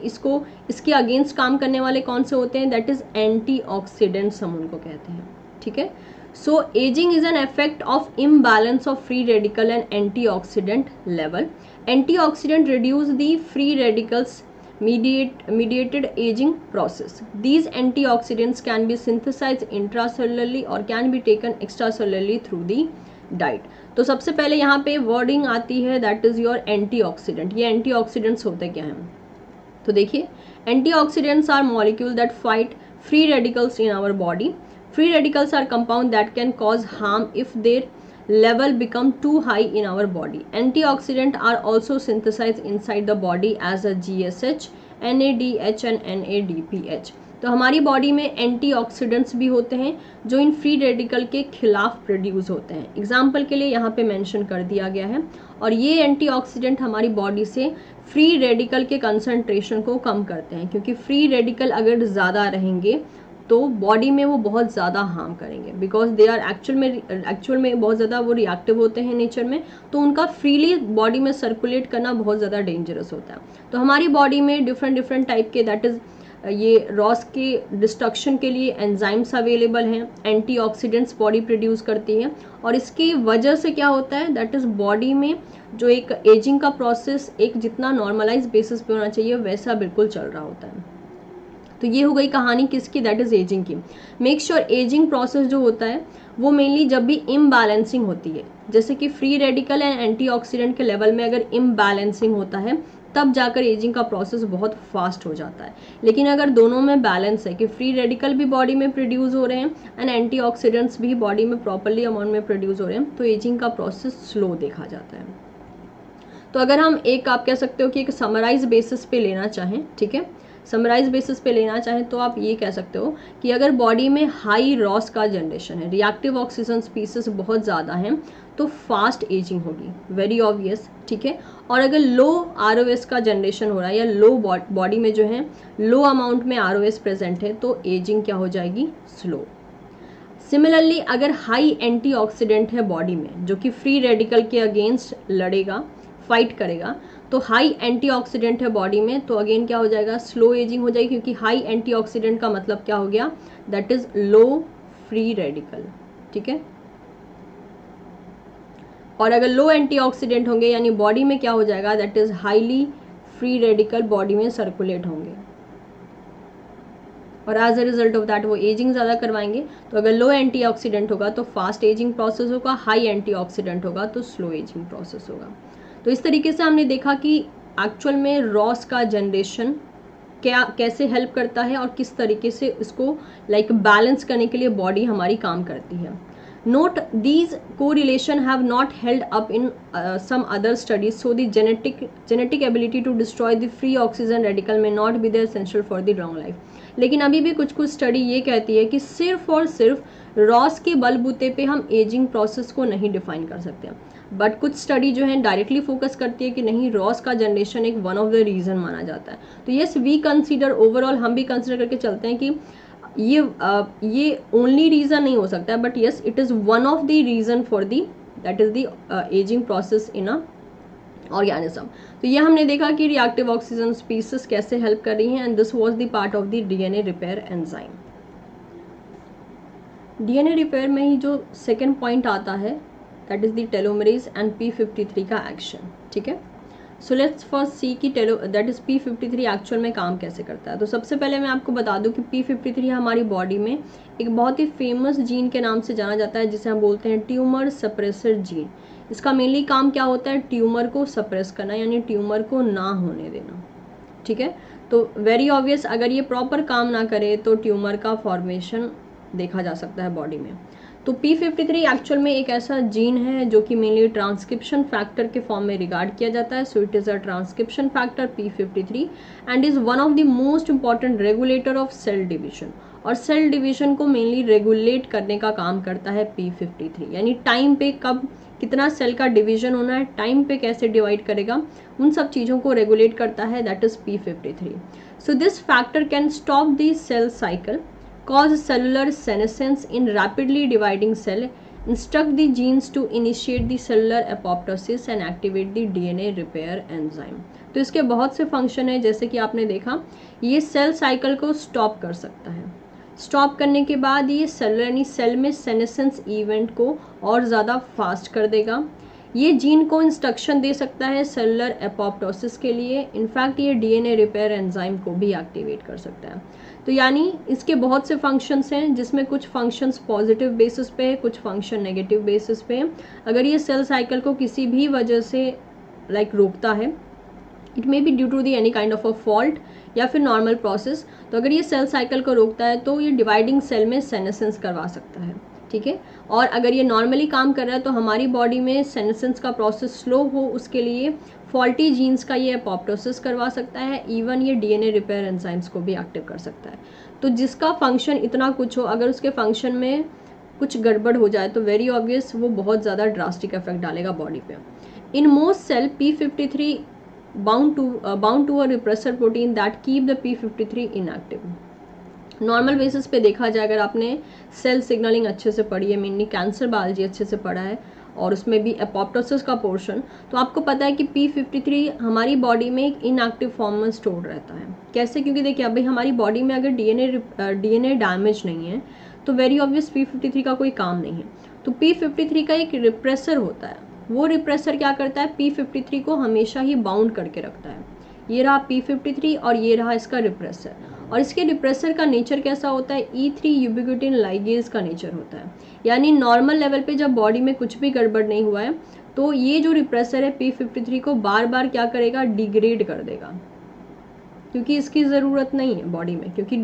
इसके अगेंस्ट काम करने वाले कौन से होते हैं, दैट इज एंटीऑक्सीडेंट्स हम उनको कहते हैं, ठीक है। So aging is an effect of imbalance of free radical and antioxidant level. Antioxidant reduce the free radicals mediated aging process. These antioxidants can be synthesized intracellularly or can be taken extracellularly through the diet. तो सबसे पहले यहाँ पे wording आती है that is your antioxidant. ये antioxidants होते क्या हैं, तो देखिए antioxidants are molecule that fight free radicals in our body. Free radicals are compound that can cause harm if their level become too high in our body. Antioxidants are also synthesized inside the body as a GSH, NADH and NADPH. तो हमारी body में antioxidants भी होते हैं जो in free radical के खिलाफ produce होते हैं। एग्जाम्पल के लिए यहाँ पे मेंशन कर दिया गया है। और ये एंटीऑक्सीडेंट हमारी बॉडी से फ्री रेडिकल के कंसंट्रेशन को कम करते हैं, क्योंकि फ्री रेडिकल अगर ज़्यादा रहेंगे तो बॉडी में वो बहुत ज़्यादा हार्म करेंगे, बिकॉज दे आर एक्चुअल में बहुत ज़्यादा वो रिएक्टिव होते हैं नेचर में, तो उनका फ्रीली बॉडी में सर्कुलेट करना बहुत ज़्यादा डेंजरस होता है। तो हमारी बॉडी में डिफरेंट टाइप के दैट इज़ ये रॉस के डिस्ट्रक्शन के लिए एंजाइम्स अवेलेबल हैं, एंटीऑक्सीडेंट्स बॉडी प्रोड्यूस करती है, और इसकी वजह से क्या होता है, दैट इज़ बॉडी में जो एक एजिंग का प्रोसेस एक जितना नॉर्मलाइज बेसिस पे होना चाहिए वैसा बिल्कुल चल रहा होता है। तो ये हो गई कहानी किसकी, दैट इज एजिंग की। मेक श्योर एजिंग प्रोसेस जो होता है वो मेनली जब भी इम्बैलेंसिंग होती है, जैसे कि फ्री रेडिकल एंड एंटीऑक्सीडेंट के लेवल में अगर इम्बैलेंसिंग होता है तब जाकर एजिंग का प्रोसेस बहुत फास्ट हो जाता है। लेकिन अगर दोनों में बैलेंस है कि फ्री रेडिकल भी बॉडी में प्रोड्यूस हो रहे हैं एंड एंटीऑक्सीडेंट्स भी बॉडी में प्रॉपरली अमाउंट में प्रोड्यूस हो रहे हैं, तो एजिंग का प्रोसेस स्लो देखा जाता है। तो अगर हम एक आप कह सकते हो कि एक समराइज बेसिस पे लेना चाहें, ठीक है, समराइज बेसिस पे लेना चाहें तो आप ये कह सकते हो कि अगर बॉडी में हाई रॉस का जनरेशन है, रिएक्टिव ऑक्सीजन स्पीसीज बहुत ज़्यादा हैं, तो फास्ट एजिंग होगी, वेरी ऑब्वियस, ठीक है। और अगर लो ROS का जनरेशन हो रहा है या लो बॉडी में जो है लो अमाउंट में ROS प्रेजेंट है, तो एजिंग क्या हो जाएगी, स्लो। सिमिलरली अगर हाई एंटीऑक्सीडेंट है बॉडी में जो कि फ्री रेडिकल के अगेंस्ट लड़ेगा, फाइट करेगा, तो हाई एंटीऑक्सीडेंट है बॉडी में, तो अगेन क्या हो जाएगा, स्लो एजिंग हो जाएगी, क्योंकि हाई एंटीऑक्सीडेंट का मतलब क्या हो गया, that is low free radical, ठीक है। और अगर लो एंटीऑक्सीडेंट होंगे यानी बॉडी में क्या हो जाएगा, that is highly free radical body में सर्कुलेट होंगे, और as a result of that वो एजिंग ज़्यादा करवाएंगे। तो अगर लो एंटीऑक्सीडेंट होगा तो फास्ट एजिंग प्रोसेस होगा, हाई एंटीऑक्सीडेंट होगा तो स्लो एजिंग प्रोसेस होगा। तो इस तरीके से हमने देखा कि एक्चुअल में रॉस का जनरेशन क्या कैसे हेल्प करता है और किस तरीके से इसको बैलेंस करने के लिए बॉडी हमारी काम करती है। Note these correlation have not held up in some other studies, so the genetic ability to destroy the free oxygen radical may not be the essential for the long life. लेकिन अभी भी कुछ study ये कहती है कि सिर्फ और सिर्फ रॉस के बलबूते पे हम एजिंग प्रोसेस को नहीं डिफाइन कर सकते हैं, बट कुछ स्टडी जो है डायरेक्टली फोकस करती है कि नहीं, रॉस का जनरेशन एक वन ऑफ द रीजन माना जाता है। तो यस, वी कंसीडर ओवरऑल, हम भी कंसिडर करके चलते हैं कि ये ओनली रीजन नहीं हो सकता है, but yes it is one of the reason for the that is the ageing process in a organism. तो ये हमने देखा कि रिएक्टिव ऑक्सीजन स्पीसीज कैसे हेल्प कर रही हैं, and this was the part of the DNA repair enzyme. DNA repair में ही जो सेकेंड पॉइंट आता है that is the telomerase and P53 का एक्शन, ठीक है। सो लेट्स फर्स्ट सी कि दैट इज P53 एक्चुअल में काम कैसे करता है। तो सबसे पहले मैं आपको बता दूं कि P53 हमारी बॉडी में एक बहुत ही फेमस जीन के नाम से जाना जाता है, जिसे हम बोलते हैं ट्यूमर सप्रेसर जीन। इसका मेनली काम क्या होता है, ट्यूमर को सप्रेस करना, यानी ट्यूमर को ना होने देना, ठीक है। तो वेरी ऑब्वियस, अगर ये प्रॉपर काम ना करे तो ट्यूमर का फॉर्मेशन देखा जा सकता है बॉडी में। तो P53 एक्चुअल में एक ऐसा जीन है जो कि मेनली ट्रांसक्रिप्शन फैक्टर के फॉर्म में रिगार्ड किया जाता है। So it is a transcription factor P53 and is one of the most important regulator of cell division, और सेल डिवीजन को मेनली रेगुलेट करने का काम करता है P53, यानी टाइम पे कब कितना सेल का डिवीजन होना है, टाइम पे कैसे डिवाइड करेगा, उन सब चीज़ों को रेगुलेट करता है, that is P53। So this factor can stop the cell cycle, cause cellular senescence in rapidly dividing cell, instruct the genes to initiate the cellular apoptosis and activate the DNA repair enzyme। तो इसके बहुत से function है, जैसे कि आपने देखा ये सेल साइकिल को स्टॉप कर सकता है। स्टॉप करने के बाद ये सेलुलर यानी सेल में सेनेसेंस इवेंट को और ज़्यादा फास्ट कर देगा। ये जीन को इंस्ट्रक्शन दे सकता है सेलुलर एपोप्टोसिस के लिए। इनफैक्ट ये डीएनए रिपेयर एंजाइम को भी एक्टिवेट कर सकता है। तो यानी इसके बहुत से फंक्शंस हैं, जिसमें कुछ फंक्शंस पॉजिटिव बेसिस पे है, कुछ फंक्शन नेगेटिव बेसिस पे है। अगर ये सेल साइकिल को किसी भी वजह से रोकता है, it may be due to the any kind of a fault या फिर नॉर्मल प्रोसेस, तो अगर ये सेल साइकिल को रोकता है तो ये डिवाइडिंग सेल में सेनेसेंस करवा सकता है, ठीक है। और अगर ये नॉर्मली काम कर रहा है तो हमारी बॉडी में सेनेसेंस का प्रोसेस स्लो हो, उसके लिए फॉल्टी जीन्स का ये एपोप्टोसिस करवा सकता है। इवन ये डीएनए रिपेयर एंजाइम्स को भी एक्टिव कर सकता है। तो जिसका फंक्शन इतना कुछ हो, अगर उसके फंक्शन में कुछ गड़बड़ हो जाए तो वेरी ऑब्वियस वो बहुत ज़्यादा ड्रास्टिक इफेक्ट डालेगा बॉडी पे। In most cell P53 bound to a repressor protein that keep the P53 inactive। Normal basis पे देखा जाए, अगर आपने सेल सिग्नलिंग अच्छे से पढ़ी है, मेनली कैंसर बायोलॉजी अच्छे से पढ़ा है और उसमें भी एपोप्टोसिस का पोर्शन, तो आपको पता है कि P53 हमारी बॉडी में एक इनएक्टिव फॉर्म में स्टोर रहता है। कैसे? क्योंकि देखिए अभी हमारी बॉडी में अगर डीएनए डैमेज नहीं है तो वेरी ऑब्वियस P53 का कोई काम नहीं है। तो P53 का एक रिप्रेसर होता है, वो रिप्रेसर क्या करता है, P53 को हमेशा ही बाउंड करके रखता है। ये रहा P53 और ये रहा इसका रिप्रेसर। और इसके रिप्रेसर का नेचर कैसा होता है, E3 यूबिक्विटिन लाइगेज का नेचर होता है। यानी नॉर्मल लेवल पे जब बॉडी में कुछ भी गड़बड़ नहीं हुआ है तो ये जो रिप्रेसर है P53 को बार बार क्या करेगा, डिग्रेड कर देगा, क्योंकि इसकी ज़रूरत नहीं है बॉडी में, क्योंकि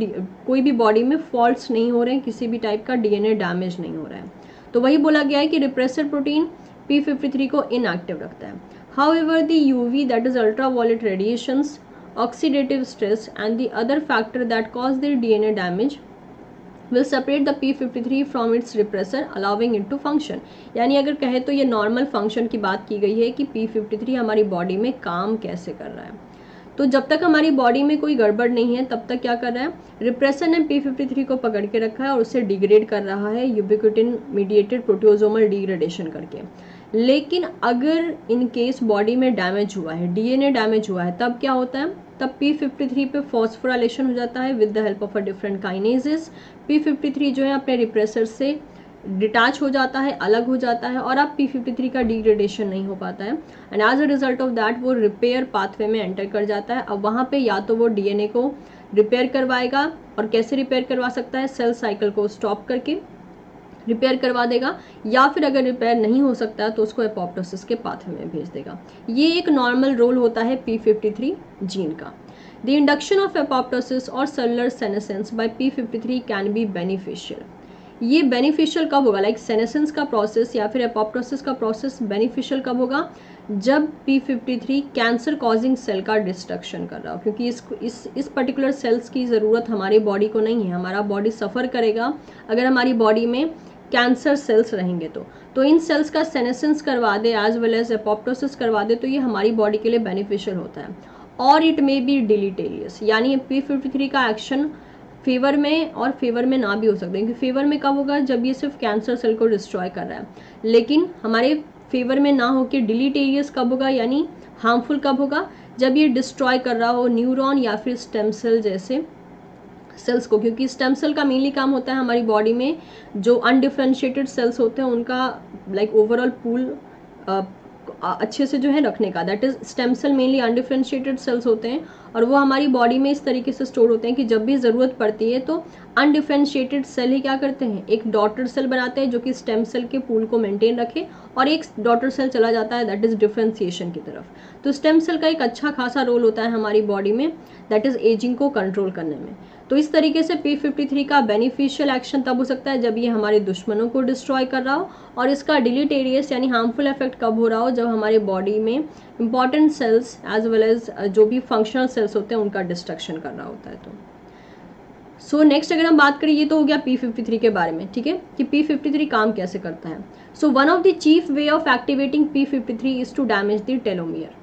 कोई भी बॉडी में फॉल्ट्स नहीं हो रहे हैं, किसी भी टाइप का डीएनए डैमेज नहीं हो रहा है। तो वही बोला गया है कि रिप्रेसर प्रोटीन P53 को इनएक्टिव रखता है। However the UV that is ultraviolet radiations, oxidative stress and the other factor that cause the DNA damage will separate the P53 from its repressor allowing it to function। यानी अगर कहे तो ये normal function की बात की गई है कि P53 हमारी बॉडी में काम कैसे कर रहा है। तो जब तक हमारी बॉडी में कोई गड़बड़ नहीं है तब तक क्या कर रहा है, रिप्रेसर ने P53 को पकड़ के रखा है और उसे डिग्रेड कर रहा है यूबिक्विटिन मीडिएटेड प्रोटियोसोमल डिग्रेडेशन करके। लेकिन अगर इन केस बॉडी में डैमेज हुआ है, डीएनए डैमेज हुआ है, तब क्या होता है, तब p53 पे फॉस्फोराइलेशन हो जाता है with the help of a different kinases. p53 जो है अपने रिप्रेसर से डिटैच हो जाता है, अलग हो जाता है, और अब p53 का डिग्रेडेशन नहीं हो पाता है, and as a result of that वो रिपेयर पाथवे में एंटर कर जाता है। अब वहाँ पे या तो वो डीएनए को रिपेयर करवाएगा, और कैसे रिपेयर करवा सकता है, सेल साइकिल को स्टॉप करके रिपेयर करवा देगा, या फिर अगर रिपेयर नहीं हो सकता तो उसको एपोप्टोसिस के पाथवे में भेज देगा। ये एक नॉर्मल रोल होता है p53 जीन का। द इंडक्शन ऑफ एपोप्टोसिस और cellular senescence by p53 can be beneficial. ये बेनिफिशियल कब होगा, लाइक सेनेसेंस का प्रोसेस या फिर एपोप्टोसिस का प्रोसेस बेनिफिशियल कब होगा, जब p53 कैंसर कॉजिंग सेल का डिस्ट्रक्शन कर रहा हो, क्योंकि इस पर्टिकुलर सेल्स की ज़रूरत हमारी बॉडी को नहीं है। हमारा बॉडी सफ़र करेगा अगर हमारी बॉडी में कैंसर सेल्स रहेंगे तो इन सेल्स का सेनेसेंस करवा दे एज वेल एज एपोप्टोसिस करवा दे, तो ये हमारी बॉडी के लिए बेनिफिशियल होता है। और इट मे बी डिलीटेरियस, यानी p53 का एक्शन फेवर में और फेवर में ना भी हो सकते हैं, क्योंकि फेवर में कब होगा, जब ये सिर्फ कैंसर सेल को डिस्ट्रॉय कर रहा है, लेकिन हमारे फेवर में ना हो के डिलीटेरियस कब होगा, यानी हार्मफुल कब होगा, जब ये डिस्ट्रॉय कर रहा हो न्यूरॉन या फिर स्टेम सेल जैसे सेल्स को, क्योंकि स्टेम सेल का मेनली काम होता है हमारी बॉडी में जो अनडिफरेंशिएटेड सेल्स होते हैं उनका लाइक ओवरऑल पूल अच्छे से जो है रखने का, that is stem cell mainly undifferentiated cells होते हैं, और वो हमारी बॉडी में इस तरीके से स्टोर होते हैं कि जब भी ज़रूरत पड़ती है तो अनडिफरेंशिएटेड सेल ही क्या करते हैं, एक डॉटर सेल बनाते हैं जो कि स्टेम सेल के पूल को मेंटेन रखे, और एक डॉटर सेल चला जाता है दैट इज डिफरेंशिएशन की तरफ। तो स्टेम सेल का एक अच्छा खासा रोल होता है हमारी बॉडी में, दैट इज एजिंग को कंट्रोल करने में। तो इस तरीके से p53 का बेनिफिशियल एक्शन तब हो सकता है जब ये हमारे दुश्मनों को डिस्ट्रॉय कर रहा हो, और इसका डिलीटेरियस यानी हार्मफुल इफेक्ट कब हो रहा हो, जब हमारे बॉडी में important cells as well as जो भी फंक्शनल सेल्स होते हैं उनका डिस्ट्रक्शन कर रहा होता है। तो सो नेक्स्ट अगर हम बात करें, ये तो हो गया p53 के बारे में, ठीक है, कि p53 काम कैसे करता है। So one of the chief way of activating p53 is to damage the telomere.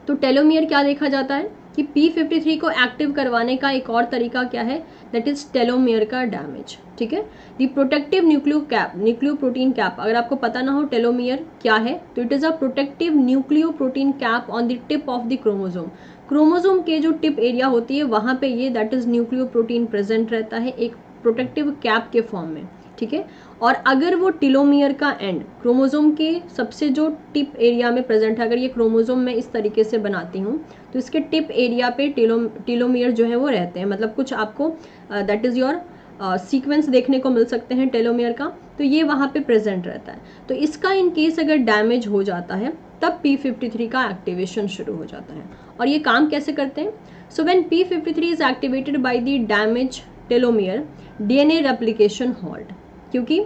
तो टेलोमियर क्या देखा जाता है कि p53 को एक्टिव करवाने का एक और तरीका क्या है, दैट इज टेलोमियर का डैमेज, ठीक है। The protective nucleo protein cap, अगर आपको पता ना हो टेलोमियर क्या है, तो it is a protective nucleo protein cap on the tip of the chromosome. Chromosome के जो टिप एरिया होती है वहां पे ये that is nucleo protein present रहता है एक प्रोटेक्टिव कैप के फॉर्म में, ठीक है। और अगर वो टेलोमियर का एंड क्रोमोसोम के सबसे जो टिप एरिया में प्रेजेंट है, अगर ये क्रोमोसोम मैं इस तरीके से बनाती हूँ तो इसके टिप एरिया पे टेलोमियर जो है वो रहते हैं, मतलब कुछ आपको दैट इज योर सीक्वेंस देखने को मिल सकते हैं टेलोमियर का, तो ये वहाँ पे प्रेजेंट रहता है। तो इसका इन केस अगर डैमेज हो जाता है तब p53 का एक्टिवेशन शुरू हो जाता है। और ये काम कैसे करते हैं, so when p53 is activated by the damage telomere DNA replication halt, क्योंकि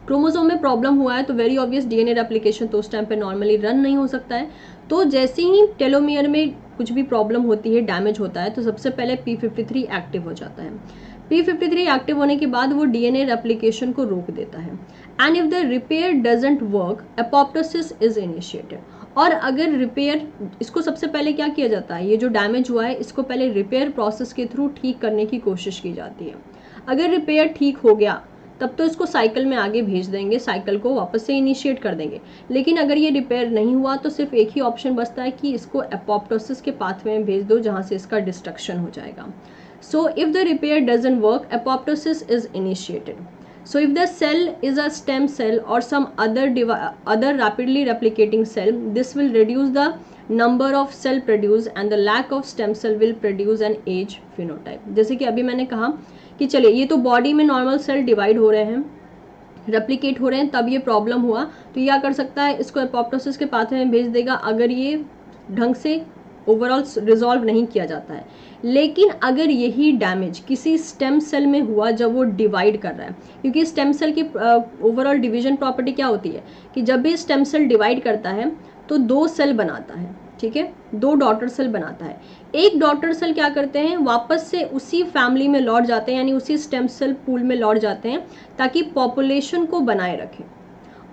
क्रोमोसोम में प्रॉब्लम हुआ है तो वेरी ऑब्वियस डीएनए रेप्लिकेशन तो उस टाइम पे नॉर्मली रन नहीं हो सकता है। तो जैसे ही टेलोमियर में कुछ भी प्रॉब्लम होती है, डैमेज होता है, तो सबसे पहले p53 एक्टिव हो जाता है। p53 एक्टिव होने के बाद वो डीएनए रेप्लिकेशन को रोक देता है, and if the repair doesn't work apoptosis is initiated. और अगर रिपेयर, इसको सबसे पहले क्या किया जाता है, ये जो डैमेज हुआ है इसको पहले रिपेयर प्रोसेस के थ्रू ठीक करने की कोशिश की जाती है। अगर रिपेयर ठीक हो गया तब तो इसको साइकिल में आगे भेज देंगे, साइकिल को वापस से इनिशिएट कर देंगे। लेकिन अगर ये रिपेयर नहीं हुआ तो सिर्फ एक ही ऑप्शन बचता है कि इसको एपोप्टोसिस के पाथवे में भेज दो जहाँ से इसका डिस्ट्रक्शन हो जाएगा। So if the repair doesn't work apoptosis is initiated. So if the cell is a stem cell or some other rapidly replicating cell, this will reduce the number of cell produced and the lack of stem cell will produce an age phenotype। जैसे कि अभी मैंने कहा कि चलिए ये तो body में नॉर्मल सेल डिवाइड हो रहे हैं, रेप्लिकेट हो रहे हैं, तब ये प्रॉब्लम हुआ, तो क्या कर सकता है, इसको एपोप्टोसिस के पाथवे में भेज देगा अगर ये ढंग से ओवरऑल रिजॉल्व नहीं किया जाता है। लेकिन अगर यही डैमेज किसी स्टेम सेल में हुआ जब वो डिवाइड कर रहा है, क्योंकि स्टेम सेल की ओवरऑल डिवीजन प्रॉपर्टी क्या होती है कि जब भी स्टेम सेल डिवाइड करता है तो 2 सेल बनाता है, ठीक है, 2 डॉटर सेल बनाता है। एक डॉटर सेल क्या करते हैं, वापस से उसी फैमिली में लौट जाते हैं, यानी उसी स्टेम सेल पूल में लौट जाते हैं ताकि पॉपुलेशन को बनाए रखें।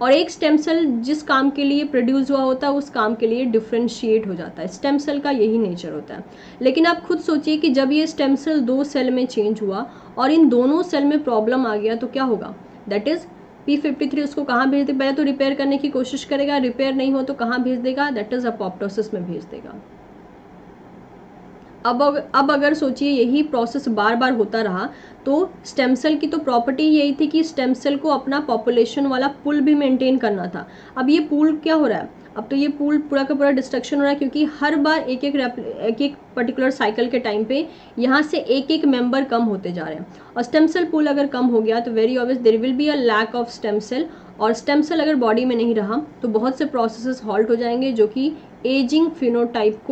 और एक स्टेम सेल जिस काम के लिए प्रोड्यूस हुआ होता है उस काम के लिए डिफ्रेंशिएट हो जाता है। स्टेम सेल का यही नेचर होता है। लेकिन आप खुद सोचिए कि जब ये स्टेम सेल 2 सेल में चेंज हुआ और इन दोनों सेल में प्रॉब्लम आ गया तो क्या होगा, दैट इज P53 उसको कहाँ भेज दे, पहले तो रिपेयर करने की कोशिश करेगा, रिपेयर नहीं हो तो कहाँ भेज देगा, दैट इज अपोप्टोसिस में भेज देगा। अब अगर सोचिए यही प्रोसेस बार बार होता रहा तो स्टेम सेल की तो प्रॉपर्टी यही थी कि स्टेम सेल को अपना पॉपुलेशन वाला पूल भी मेंटेन करना था। अब ये पूल क्या हो रहा है, अब तो ये पूल पूरा का पूरा डिस्ट्रक्शन हो रहा है, क्योंकि हर बार एक एक पर्टिकुलर साइकिल के टाइम पे यहाँ से एक एक मेंबर कम होते जा रहे हैं, और स्टेम सेल पूल अगर कम हो गया तो very obvious there will be a lack of stem cell, और स्टेम सेल अगर बॉडी में नहीं रहा तो बहुत से प्रोसेसेस हॉल्ट हो जाएंगे जो कि एजिंग फिनोटाइप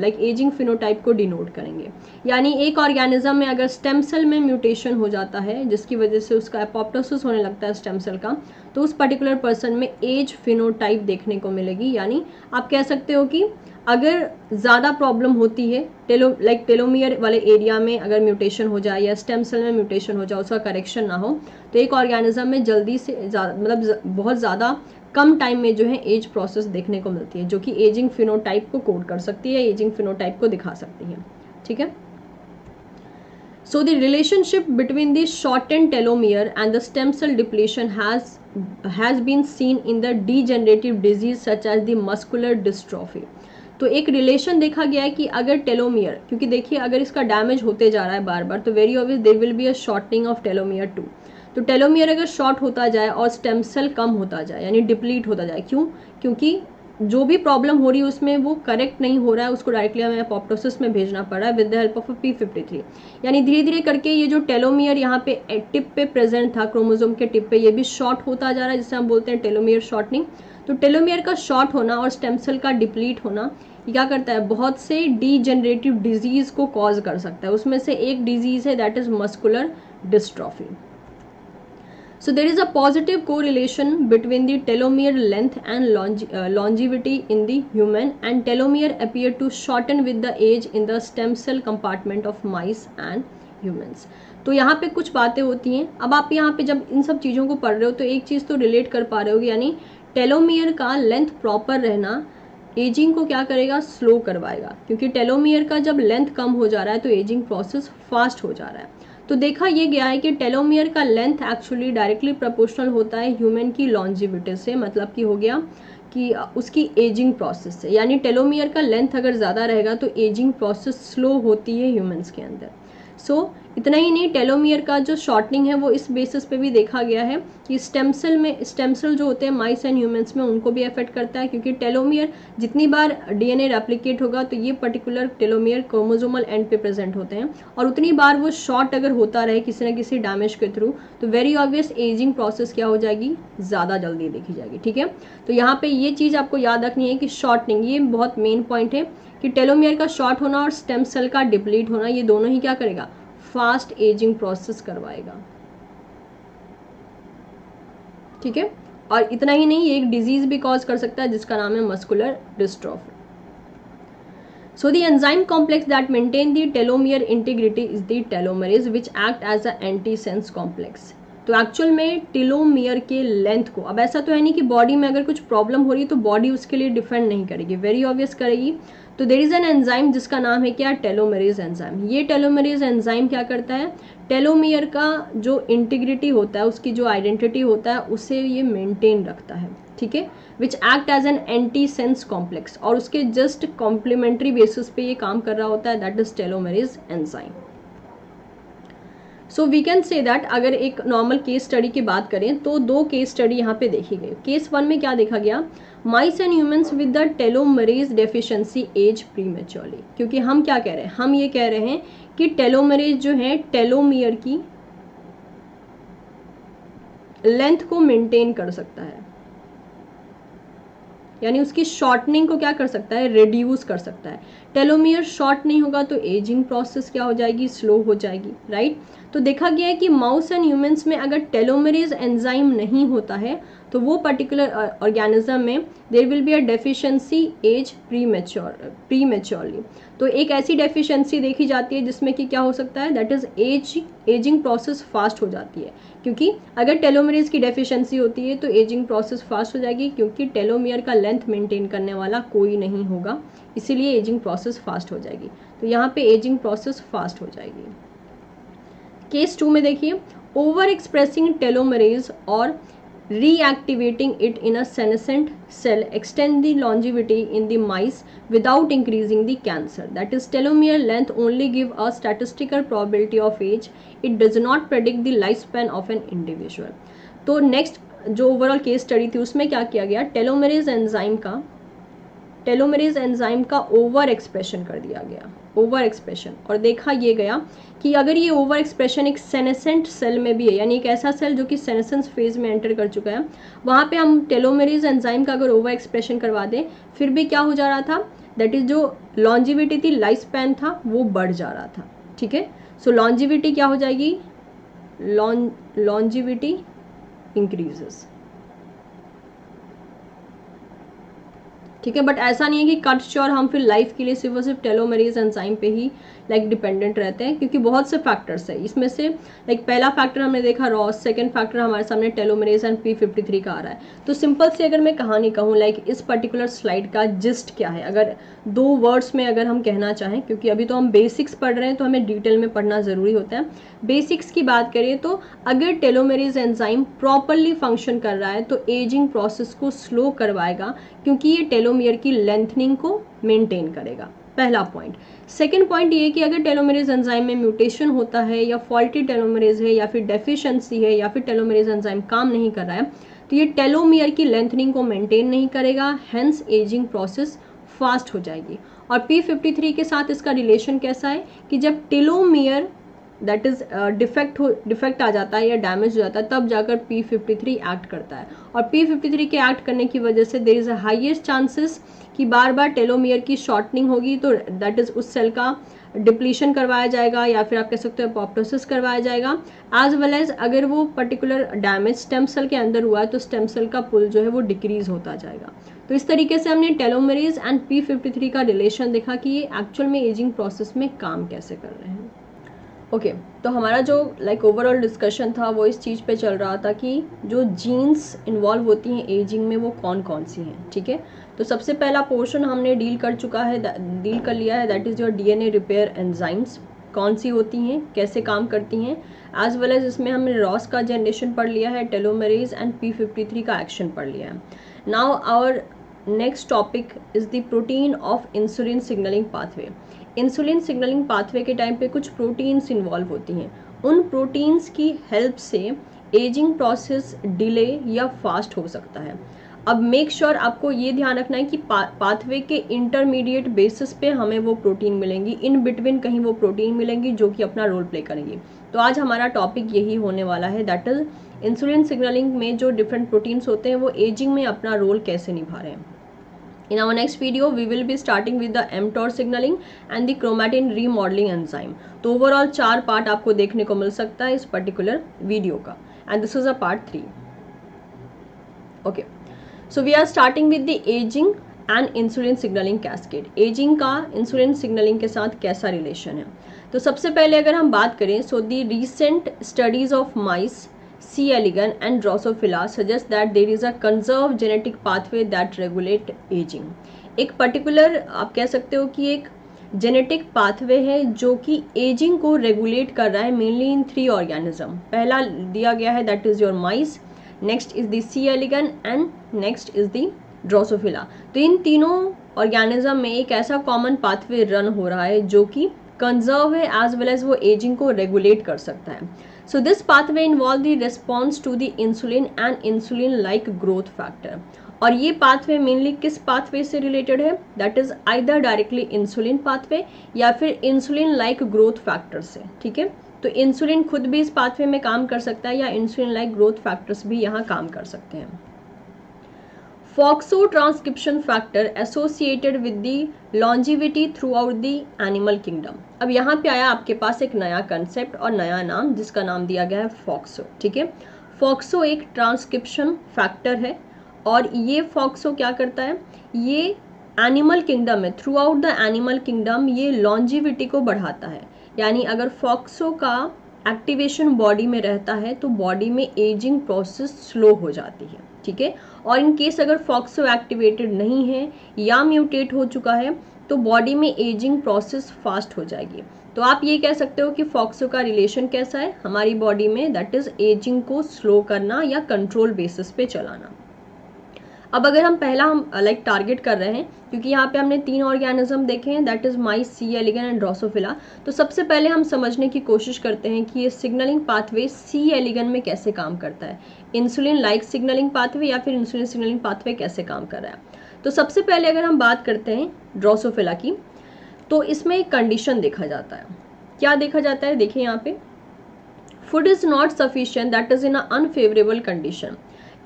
एजिंग फिनोटाइप को डिनोट करेंगे। यानी एक ऑर्गेनिज्म में अगर स्टेम सेल में म्यूटेशन हो जाता है जिसकी वजह से उसका एपोप्टोसिस होने लगता है स्टेम सेल का, तो उस पर्टिकुलर पर्सन में एज फिनोटाइप देखने को मिलेगी। यानी आप कह सकते हो कि अगर ज़्यादा प्रॉब्लम होती है टेलोमियर वाले एरिया में अगर म्यूटेशन हो जाए या स्टेम सेल में म्यूटेशन हो जाए, उसका करेक्शन ना हो, तो एक ऑर्गेनिज्म में जल्दी से मतलब बहुत ज़्यादा कम टाइम में जो है एज प्रोसेस देखने को मिलती है, जो कि एजिंग फिनोटाइप को कोड कर सकती है, एजिंग फिनोटाइप को दिखा सकती है। ठीक है, so the relationship between the shortened telomere and the stem cell depletion has been seen in the degenerative disease such as the muscular dystrophy। तो एक रिलेशन देखा गया है कि अगर टेलोमियर, क्योंकि देखिए अगर इसका डैमेज होते जा रहा है बार बार तो very obvious there will be a shortening of telomere too. तो टेलोमियर अगर शॉर्ट होता जाए और स्टेम सेल कम होता जाए यानी डिप्लीट होता जाए, क्यों, क्योंकि जो भी प्रॉब्लम हो रही है उसमें वो करेक्ट नहीं हो रहा है, उसको डायरेक्टली हमें अपोप्टोसिस में भेजना पड़ रहा है with the help of P53। यानी धीरे धीरे करके ये जो टेलोमियर यहाँ पे टिप पे प्रेजेंट था, क्रोमोसोम के टिप पे, ये भी शॉर्ट होता जा रहा है, जिसे हम बोलते हैं टेलोमियर शॉर्टनिंग। तो टेलोमियर का शॉर्ट होना और स्टेम सेल का डिप्लीट होना ये क्या करता है, बहुत से डीजेनरेटिव डिजीज को कॉज कर सकता है। उसमें से एक डिजीज है that is muscular dystrophy. So there is a positive correlation between the telomere length and longevity in the human, and telomere appear to shorten with the age in the stem cell compartment of mice and humans। तो यहाँ पे कुछ बातें होती हैं। अब आप यहाँ पे जब इन सब चीज़ों को पढ़ रहे हो तो एक चीज़ तो रिलेट कर पा रहे हो, यानी टेलोमियर का लेंथ प्रॉपर रहना एजिंग को क्या करेगा, स्लो करवाएगा, क्योंकि टेलोमियर का जब लेंथ कम हो जा रहा है तो एजिंग प्रोसेस फास्ट हो जा रहा है। तो देखा ये गया है कि टेलोमियर का लेंथ एक्चुअली डायरेक्टली प्रोपोर्शनल होता है ह्यूमन की लॉन्जिविटी से, मतलब कि हो गया कि उसकी एजिंग प्रोसेस से। यानी टेलोमियर का लेंथ अगर ज़्यादा रहेगा तो एजिंग प्रोसेस स्लो होती है ह्यूमंस के अंदर। सो इतना ही नहीं, टेलोमियर का जो शॉर्टनिंग है वो इस बेसिस पे भी देखा गया है कि स्टेम सेल जो होते हैं माइस एंड ह्यूमंस में उनको भी अफेक्ट करता है, क्योंकि टेलोमियर जितनी बार डीएनए रेप्लिकेट होगा तो ये पर्टिकुलर टेलोमियर क्रोमोसोमल एंड पे प्रेजेंट होते हैं, और उतनी बार वो शॉर्ट अगर होता रहे किसी न किसी डैमेज के थ्रू तो वेरी ऑब्वियस एजिंग प्रोसेस क्या हो जाएगी, ज़्यादा जल्दी देखी जाएगी। ठीक है, तो यहाँ पे ये चीज़ आपको याद रखनी है कि शॉर्टनिंग ये बहुत मेन पॉइंट है कि टेलोमियर का शॉर्ट होना और स्टेम सेल का डिप्लीट होना ये दोनों ही क्या करेगा, फास्ट एजिंग प्रोसेस करवाएगा। ठीक है, और इतना ही नहीं, ये एक डिजीज भी कॉज कर सकता है जिसका नाम है muscular dystrophy. So the enzyme complex that maintain the telomere integrity is the telomerase which act as a antisense complex। तो एक्चुअल में टेलोमियर के लेंथ को, अब ऐसा तो है नहीं कि बॉडी में अगर कुछ प्रॉब्लम हो रही है तो बॉडी उसके लिए डिफेंड नहीं करेगी, वेरी ऑब्वियस करेगी। तो देयर इज एन एंजाइम जिसका नाम है क्या, टेलोमेरेज एंजाइम। ये टेलोमेरेज एंजाइम क्या करता है, टेलोमियर का जो इंटीग्रिटी होता है, उसकी जो आइडेंटिटी होता है उसे ये मेंटेन रखता है। ठीक है, which act as an anti sense complex, और उसके जस्ट कॉम्प्लीमेंट्री बेसिस पे ये काम कर रहा होता है, that is telomerase enzyme. So we can say that अगर एक नॉर्मल केस स्टडी की बात करें तो दो केस स्टडी यहाँ पे देखी गई। केस 1 में क्या देखा गया, mice and humans with the telomerase deficiency age prematurely. क्योंकि हम क्या कह रहे हैं, हम ये कह रहे हैं कि टेलोमेरेज जो है टेलोमियर की लेंथ को मेंटेन कर सकता है, यानी उसकी शॉर्टनिंग को क्या कर सकता है, रिड्यूस कर सकता है। टेलोमियर शॉर्ट नहीं होगा तो एजिंग प्रोसेस क्या हो जाएगी, स्लो हो जाएगी, राइट। तो देखा गया है कि माउस एंड ह्यूमंस में अगर टेलोमेरेज एंजाइम नहीं होता है तो वो पर्टिकुलर ऑर्गेनिज्म में there will be a deficiency age prematurely. तो एक ऐसी डेफिशिएंसी देखी जाती है जिसमें कि क्या हो सकता है, that is ageing process fast हो जाती है। क्योंकि अगर टेलोमेरेज की डेफिशिएंसी होती है तो एजिंग प्रोसेस फास्ट हो जाएगी, क्योंकि टेलोमियर का लेंथ मेंटेन करने वाला कोई नहीं होगा, इसीलिए एजिंग प्रोसेस फास्ट हो जाएगी। तो यहाँ पे एजिंग प्रोसेस फास्ट हो जाएगी। केस 2 में देखिए, ओवर एक्सप्रेसिंग टेलोमेरेज और reactivating it in a senescent cell extend the longevity in the mice without increasing the cancer. That is, telomere length only give a statistical probability of age. It does not predict the lifespan of an individual. तो next जो overall case study थी उसमें क्या किया गया, telomeres enzyme का over expression कर दिया गया, ओवर एक्सप्रेशन, और देखा ये गया कि अगर ये ओवर एक्सप्रेशन एक सेनेसेंट सेल में भी है, यानी एक ऐसा सेल जो कि सेनेसेंस फेज में एंटर कर चुका है, वहाँ पे हम टेलोमेरेज एंजाइम का अगर ओवर एक्सप्रेशन करवा दें फिर भी क्या हो जा रहा था, दैट इज जो लॉन्जिविटी थी, लाइफ स्पैन था, वो बढ़ जा रहा था। ठीक है, सो लॉन्जिविटी क्या हो जाएगी, लॉन्जिविटी इंक्रीजेस। ठीक है, बट ऐसा नहीं है कि कट श्योर हम फिर लाइफ के लिए सिर्फ और सिर्फ टेलोमेरेज एंजाइम पे ही डिपेंडेंट रहते हैं, क्योंकि बहुत से फैक्टर्स है इसमें से। पहला फैक्टर हमने देखा रॉस, सेकंड फैक्टर हमारे सामने टेलोमेरेज एंड P53 का आ रहा है। तो सिंपल से अगर मैं कहानी कहूँ, इस पर्टिकुलर स्लाइड का जिस्ट क्या है, अगर 2 वर्ड्स में अगर हम कहना चाहें, क्योंकि अभी तो हम बेसिक्स पढ़ रहे हैं तो हमें डिटेल में पढ़ना ज़रूरी होता है। बेसिक्स की बात करें तो अगर टेलोमेरेज एंजाइम प्रॉपरली फंक्शन कर रहा है तो एजिंग प्रोसेस को स्लो करवाएगा, क्योंकि ये टेलोमियर की लेंथनिंग को मेंटेन करेगा, पहला पॉइंट। सेकेंड पॉइंट ये कि अगर टेलोमेरेज एंजाइम में म्यूटेशन होता है या फॉल्टी टेलोमेरेज है या फिर डेफिशिएंसी है या फिर टेलोमेरेज एंजाइम काम नहीं कर रहा है तो ये टेलोमियर की लेंथनिंग को मेंटेन नहीं करेगा, हेंस एजिंग प्रोसेस फास्ट हो जाएगी। और P53 के साथ इसका रिलेशन कैसा है कि जब टेलोमियर दैट इज डिफेक्ट आ जाता है या डैमेज हो जाता है तब जाकर P53 एक्ट करता है, और P53 के एक्ट करने की वजह से there is a highest chances कि बार बार टेलोमियर की शॉर्टनिंग होगी, तो दैट इज उस सेल का डिप्लीशन करवाया जाएगा या फिर आप कह सकते हो अपॉप्टोसिस करवाया जाएगा। एज वेल एज अगर वो पर्टिकुलर डैमेज स्टेम सेल के अंदर हुआ है तो स्टेम सेल का पुल जो है वो डिक्रीज होता जाएगा। तो इस तरीके से हमने टेलोमेरेज एंड P53 का रिलेशन देखा कि ये एक्चुअल में एजिंग प्रोसेस में काम कैसे कर रहे हैं। ओके, तो हमारा जो ओवरऑल डिस्कशन था वो इस चीज़ पे चल रहा था कि जो जीन्स इन्वॉल्व होती हैं एजिंग में वो कौन कौन सी हैं। ठीक है, तो सबसे पहला पोर्शन हमने डील कर लिया है, that is your DNA repair enzymes, कौन सी होती हैं, कैसे काम करती हैं, एज वेल एज इसमें हमने रॉस का जनरेशन पढ़ लिया है, टेलोमेरेज एंड P53 का एक्शन पढ़ लिया है। Now our next topic is the protein of insulin signalling pathway. Insulin signalling pathway के टाइम पे कुछ प्रोटीन्स इन्वॉल्व होती हैं, उन प्रोटीन्स की हेल्प से एजिंग प्रोसेस डिले या फास्ट हो सकता है। अब मेक श्योर आपको ये ध्यान रखना है कि पाथवे के इंटरमीडिएट बेसिस पे हमें वो प्रोटीन मिलेंगी, इन बिटवीन कहीं वो प्रोटीन मिलेंगी जो कि अपना रोल प्ले करेंगी। तो आज हमारा टॉपिक यही होने वाला है, दैट इज इंसुलिन सिग्नलिंग में जो डिफरेंट प्रोटीन्स होते हैं वो एजिंग में अपना रोल कैसे निभा रहे हैं। In our next video, we will be starting with the mTOR signaling and the chromatin remodeling enzyme. तो ओवरऑल 4 पार्ट आपको देखने को मिल सकता है इस पर्टिकुलर वीडियो का, and this is a part 3. Okay, so we are starting with the ageing and insulin signalling cascade. Ageing का इंसुलिन सिग्नलिंग के साथ कैसा रिलेशन है, तो सबसे पहले अगर हम बात करें, so the recent studies of mice C. elegans and Drosophila suggest that there is a conserved genetic pathway that regulate aging. एक पर्टिकुलर आप कह सकते हो कि एक जेनेटिक पाथवे है जो कि एजिंग को रेगुलेट कर रहा है, मेनली इन 3 ऑर्गेनिज्म। पहला दिया गया है that is your mice, next is the C. elegans and next is the Drosophila. तो इन तीनों ऑर्गेनिज्म में एक ऐसा कॉमन पाथवे रन हो रहा है जो कि कंजर्व है एज वेल एज वो एजिंग को रेगुलेट कर सकता है। So this pathway involve the response to the insulin and insulin-like growth factor. और ये pathway mainly किस pathway से related है? That is either directly insulin pathway या फिर insulin-like growth factor से। ठीक है, तो insulin खुद भी इस pathway में काम कर सकता है या insulin-like growth factors भी यहाँ काम कर सकते हैं। FOXO transcription factor associated with the longevity throughout the animal kingdom। अब यहाँ पे आया आपके पास एक नया कंसेप्ट और नया नाम जिसका नाम दिया गया है FOXO। ठीक है, FOXO एक ट्रांसक्रिप्शन फैक्टर है और ये FOXO क्या करता है, ये एनिमल किंगडम में, through out the animal kingdom ये लॉन्जिविटी को बढ़ाता है। यानी अगर FOXO का एक्टिवेशन बॉडी में रहता है तो बॉडी में एजिंग प्रोसेस स्लो हो जाती है। ठीक है, और इन केस अगर FOXO एक्टिवेटेड नहीं है या म्यूटेट हो चुका है तो बॉडी में एजिंग प्रोसेस फास्ट हो जाएगी। तो आप ये कह सकते हो कि फॉक्सो का रिलेशन कैसा है हमारी बॉडी में, दैट इज एजिंग को स्लो करना या कंट्रोल बेसिस पे चलाना। अब अगर हम पहला टारगेट कर रहे हैं, क्योंकि यहाँ पे हमने 3 ऑर्गेनिज्म देखे हैं, that is mice, C elegans and drosophila. तो सबसे पहले हम समझने की कोशिश करते हैं कि ये सिग्नलिंग पाथवे सी एलिगन में कैसे काम करता है, इंसुलिन लाइक सिग्नलिंग पाथवे या फिर इंसुलिन सिग्नलिंग पाथवे कैसे काम कर रहा है। तो सबसे पहले अगर हम बात करते हैं ड्रोसोफिला की, तो इसमें एक कंडीशन देखा जाता है। क्या देखा जाता है, देखिए यहाँ पे, food is not sufficient that is in a unfavourable condition.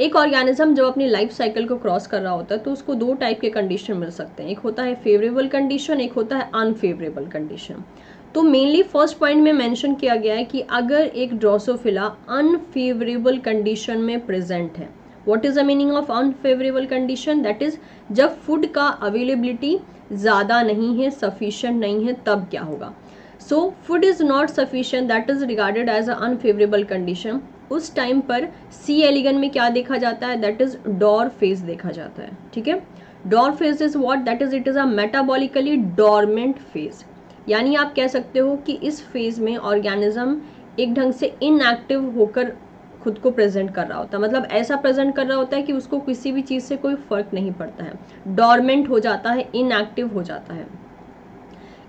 एक ऑर्गेनिज्म जब अपनी लाइफ साइकिल को क्रॉस कर रहा होता है तो उसको 2 टाइप के कंडीशन मिल सकते हैं, एक होता है फेवरेबल कंडीशन, एक होता है अनफेवरेबल कंडीशन। तो मेनली फर्स्ट पॉइंट में मेंशन किया गया है कि अगर एक ड्रोसोफिला अनफेवरेबल कंडीशन में प्रेजेंट है, what is the meaning of unfavourable condition, that is जब फूड का अवेलेबिलिटी ज़्यादा नहीं है, सफिशिएंट नहीं है, तब क्या होगा। So food is not sufficient, that is regarded as a unfavourable condition. उस टाइम पर सी एलिगन में क्या देखा जाता है, दैट इज डॉर फेज देखा जाता है। ठीक है, dauer phase is what, that is it is a metabolically dormant phase. यानी आप कह सकते हो कि इस फेज में ऑर्गेनिज्म एक ढंग से इनएक्टिव होकर खुद को प्रेजेंट कर रहा होता है, मतलब ऐसा प्रेजेंट कर रहा होता है कि उसको किसी भी चीज़ से कोई फर्क नहीं पड़ता है, डॉर्मेंट हो जाता है, इनएक्टिव हो जाता है।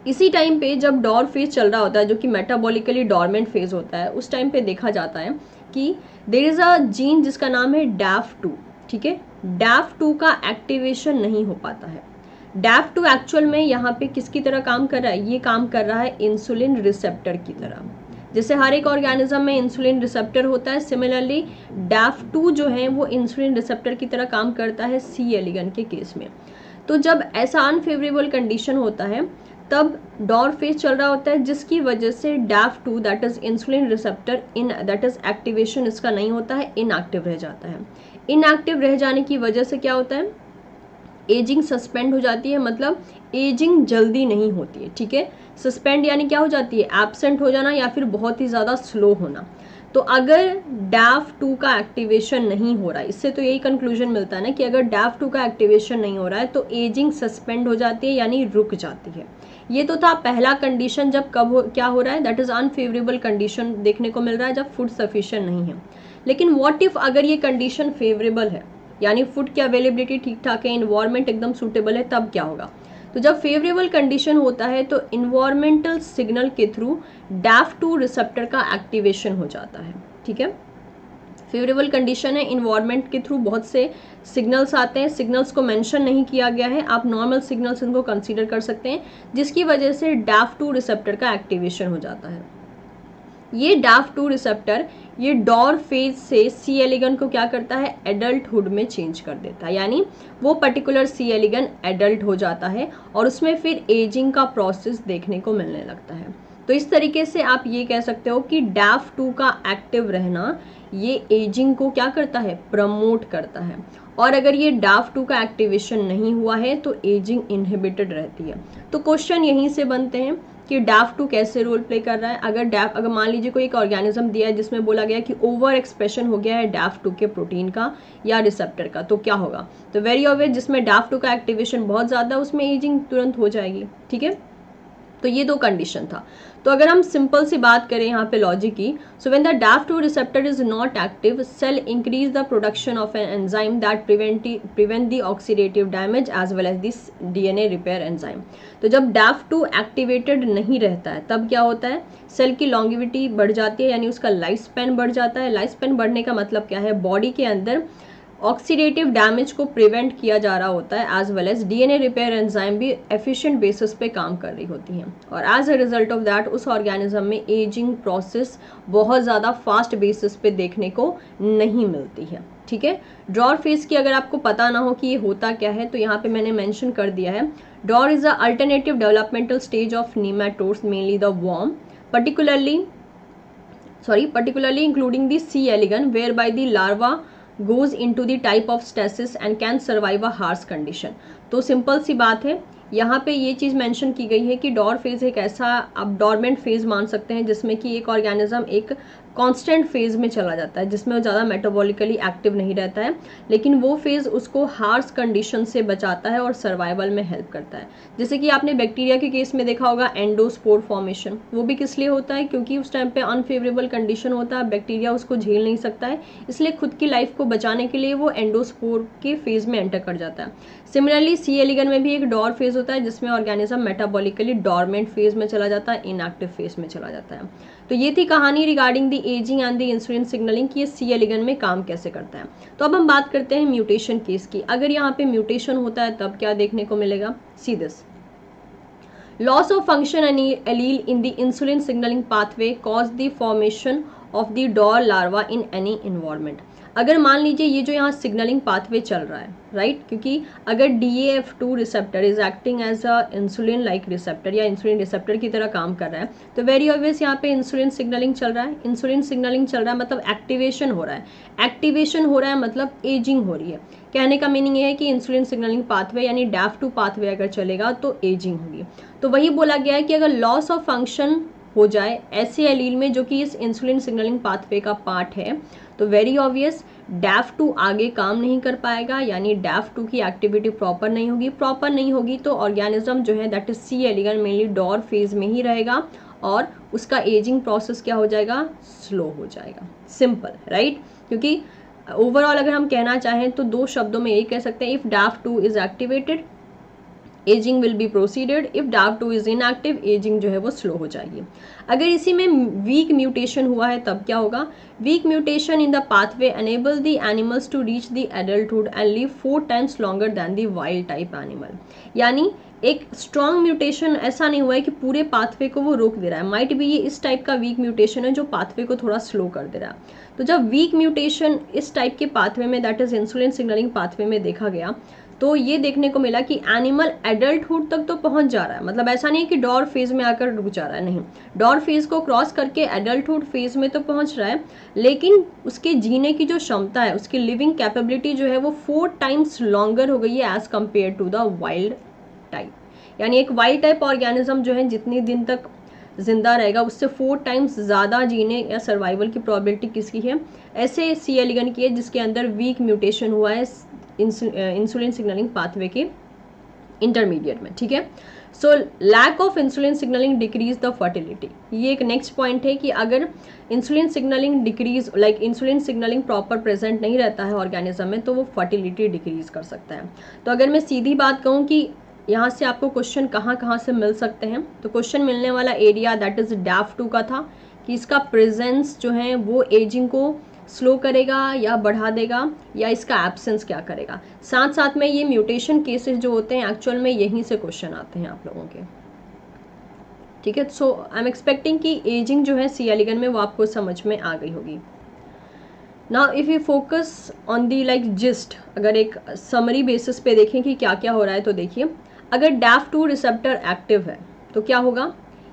इसी टाइम पे जब डॉर फेज चल रहा होता है, जो कि मेटाबॉलिकली डॉर्मेंट फेज होता है, उस टाइम पे देखा जाता है कि देयर इज अ जीन जिसका नाम है DAF2। ठीक है, DAF2 का एक्टिवेशन नहीं हो पाता है। DAF2 एक्चुअल में यहाँ पे किसकी तरह काम कर रहा है, ये काम कर रहा है इंसुलिन रिसेप्टर की तरह। जैसे हर एक ऑर्गेनिज्म में इंसुलिन रिसेप्टर होता है, सिमिलरली DAF2 जो है वो इंसुलिन रिसेप्टर की तरह काम करता है सी एलिगन के केस में। तो जब ऐसा अनफेवरेबल कंडीशन होता है तब डॉर फेज चल रहा होता है, जिसकी वजह से DAF2 that is insulin receptor in that is activation इसका नहीं होता है, इनएक्टिव रह जाता है। इनएक्टिव रह जाने की वजह से क्या होता है, एजिंग सस्पेंड हो जाती है, मतलब एजिंग जल्दी नहीं होती है। ठीक है, सस्पेंड यानी क्या हो जाती है, एब्सेंट हो जाना या फिर बहुत ही ज़्यादा स्लो होना। तो अगर DAF2 का एक्टिवेशन नहीं हो रहा है, इससे तो यही कंक्लूजन मिलता है ना कि अगर DAF2 का एक्टिवेशन नहीं हो रहा है तो एजिंग सस्पेंड हो जाती है, यानी रुक जाती है। ये तो था पहला कंडीशन, जब क्या हो रहा है, दैट इज अनफेवरेबल कंडीशन देखने को मिल रहा है जब फूड सफिशिएंट नहीं है। लेकिन व्हाट इफ अगर ये कंडीशन फेवरेबल है, यानी फूड की अवेलेबिलिटी ठीक ठाक है, इन्वायरमेंट एकदम सूटेबल है, तब क्या होगा। तो जब फेवरेबल कंडीशन होता है तो इन्वायरमेंटल सिग्नल के थ्रू DAF2 रिसेप्टर का एक्टिवेशन हो जाता है। ठीक है, फेवरेबल कंडीशन है, इन्वायरमेंट के थ्रू बहुत से सिग्नल्स आते हैं, सिग्नल्स को मेंशन नहीं किया गया है, आप नॉर्मल सिग्नल्स इनको कंसीडर कर सकते हैं, जिसकी वजह से DAF2 रिसेप्टर का एक्टिवेशन हो जाता है। ये DAF2 रिसेप्टर ये डॉर फेज से सी एलिगन को क्या करता है, एडल्टहुड में चेंज कर देता है, यानी वो पर्टिकुलर सी एलिगन एडल्ट हो जाता है और उसमें फिर एजिंग का प्रोसेस देखने को मिलने लगता है। तो इस तरीके से आप ये कह सकते हो कि DAF2 का एक्टिव रहना ये एजिंग को क्या करता है, प्रमोट करता है। और अगर ये DAF2 का एक्टिवेशन नहीं हुआ है तो एजिंग इनहिबिटेड रहती है। तो क्वेश्चन यहीं से बनते हैं कि DAF2 कैसे रोल प्ले कर रहा है। अगर मान लीजिए कोई एक ऑर्गेनिज्म दिया है जिसमें बोला गया कि ओवर एक्सप्रेशन हो गया है DAF2 के प्रोटीन का या रिसेप्टर का, तो क्या होगा, तो वेरी ऑब्वियस जिसमें DAF2 का एक्टिवेशन बहुत ज़्यादा उसमें एजिंग तुरंत हो जाएगी। ठीक है, तो ये 2 कंडीशन था। तो अगर हम सिंपल सी बात करें यहाँ पे लॉजिक की, so when the DAF2 receptor is not active, cell increase the production of an enzyme that prevent the oxidative damage as well as this DNA repair enzyme. तो जब DAF2 एक्टिवेटेड नहीं रहता है तब क्या होता है, सेल की लॉन्गिविटी बढ़ जाती है, यानी उसका लाइफ स्पैन बढ़ जाता है। लाइफ स्पैन बढ़ने का मतलब क्या है, बॉडी के अंदर ऑक्सीडेटिव डैमेज को प्रिवेंट किया जा रहा होता है, as well as DNA repair enzyme भी एफिशिएंट बेसिस पे काम कर रही होती हैं, और as a result of that उस ऑर्गेनिज्म में एजिंग प्रोसेस बहुत ज़्यादा फास्ट बेसिस पे देखने को नहीं मिलती है। ठीक है, डॉर फेज की अगर आपको पता ना हो कि ये होता क्या है तो यहाँ पे मैंने मेंशन कर दिया है। Dauer is a alternative developmental stage of nematodes, mainly the worm, particularly including the C. elegans, whereby the larva goes into the type of stasis and can survive a harsh condition। तो simple सी बात है, यहाँ पे ये चीज़ mention की गई है कि डॉर फेज एक ऐसा आप डॉर्मेंट फेज मान सकते हैं जिसमें कि एक ऑर्गेनिज्म एक कांस्टेंट फेज में चला जाता है, जिसमें वो ज़्यादा मेटाबॉलिकली एक्टिव नहीं रहता है, लेकिन वो फेज उसको हार्श कंडीशन से बचाता है और सर्वाइवल में हेल्प करता है। जैसे कि आपने बैक्टीरिया के केस में देखा होगा एंडोस्पोर फॉर्मेशन, वो भी किस लिए होता है, क्योंकि उस टाइम पे अनफेवरेबल कंडीशन होता है, बैक्टीरिया उसको झेल नहीं सकता है, इसलिए खुद की लाइफ को बचाने के लिए वो एंडोस्पोर के फेज में एंटर कर जाता है। सिमिलरली सी एलिगन में भी एक डॉर फेज होता है, जिसमें ऑर्गेनिज्म मेटाबॉलिकली डॉर्मेंट फेज में चला जाता है, इनएक्टिव फेज में चला जाता है। तो ये थी कहानी regarding the ageing and the insulin signalling कि ये सी एलिगन में काम कैसे करता है। तो अब हम बात करते हैं म्यूटेशन केस की। अगर यहाँ पे म्यूटेशन होता है तब क्या देखने को मिलेगा, see this. Loss of function allele in the insulin signaling pathway cause the formation of the DOR larva in any environment. अगर मान लीजिए ये जो यहाँ सिग्नलिंग पाथवे चल रहा है, राइट, क्योंकि अगर DAF2 receptor is acting as a insulin like receptor या इंसुलिन रिसेप्टर की तरह काम कर रहा है, तो वेरी ऑब्वियस यहाँ पे इंसुलिन सिग्नलिंग चल रहा है। इंसुलिन सिग्नलिंग चल रहा है मतलब एक्टिवेशन हो रहा है, एक्टिवेशन हो रहा है मतलब एजिंग हो रही है। कहने का मीनिंग ये है कि इंसुलिन सिग्नलिंग पाथवे यानी DAF2 पाथवे अगर चलेगा तो एजिंग होगी। तो वही बोला गया है कि अगर लॉस ऑफ फंक्शन हो जाए ऐसे एलील में जो कि इस इंसुलिन सिग्नलिंग पाथवे का पार्ट है, तो वेरी ऑब्वियस DAF2 आगे काम नहीं कर पाएगा, यानी DAF2 की एक्टिविटी प्रॉपर नहीं होगी तो ऑर्गेनिज्म जो है that is C elegans mainly dauer phase में ही रहेगा और उसका एजिंग प्रोसेस क्या हो जाएगा, स्लो हो जाएगा। Simple, right. क्योंकि ओवरऑल अगर हम कहना चाहें तो दो शब्दों में यही कह सकते हैं, if DAF2 is activated ageing will be proceeded, if DAF2 is inactive ageing जो है वो स्लो हो जाएगी। अगर इसी में वीक म्यूटेशन हुआ है तब क्या होगा, weak mutation in the pathway enable the animals to reach the adulthood and live 4 times longer than the wild type animal. यानी एक स्ट्रॉन्ग म्यूटेशन ऐसा नहीं हुआ है कि पूरे पाथवे को वो रोक दे रहा है, माइट भी ये इस टाइप का वीक म्यूटेशन है जो पाथवे को थोड़ा स्लो कर दे रहा है। तो जब वीक म्यूटेशन इस टाइप के पाथवे में that is insulin signalling pathway में देखा गया, तो ये देखने को मिला कि एनिमल एडल्टहुड तक तो पहुंच जा रहा है, मतलब ऐसा नहीं है कि डॉर फेज में आकर रुक जा रहा है, नहीं, डॉर फेज को क्रॉस करके एडल्टहुड फेज में तो पहुंच रहा है, लेकिन उसके जीने की जो क्षमता है, उसकी लिविंग कैपेबिलिटी जो है वो 4 times लॉन्गर हो गई है as compare to the wild type. यानी एक वाइल्ड टाइप ऑर्गेनिज्म जो है जितनी दिन तक जिंदा रहेगा उससे 4 times ज़्यादा जीने या सर्वाइवल की प्रोबेबिलिटी किसकी है, ऐसे सी एलिगन की है जिसके अंदर वीक म्यूटेशन हुआ है इंसुलिन सिग्नलिंग पाथवे के इंटरमीडिएट में। ठीक है, so lack of insulin signalling decrease the fertility. ये एक नेक्स्ट पॉइंट है कि अगर insulin signalling decrease insulin signalling proper present नहीं रहता है ऑर्गेनिज्म में तो वो फर्टिलिटी डिक्रीज कर सकता है। तो अगर मैं सीधी बात कहूँ कि यहाँ से आपको क्वेश्चन कहाँ से मिल सकते हैं, तो क्वेश्चन मिलने वाला एरिया दैट इज DAF2 का था कि इसका प्रेजेंस जो है वो एजिंग को स्लो करेगा या बढ़ा देगा या इसका एब्सेंस क्या करेगा। साथ साथ में ये म्यूटेशन केसेस जो होते हैं एक्चुअल में यहीं से क्वेश्चन आते हैं आप लोगों के। ठीक है, सो आई एम एक्सपेक्टिंग कि एजिंग जो है सी एलिगन में वो आपको समझ में आ गई होगी। Now if you focus on the like gist, अगर एक समरी बेसिस पे देखें कि क्या क्या हो रहा है, तो देखिए अगर DAF2 रिसेप्टर एक्टिव है तो क्या होगा,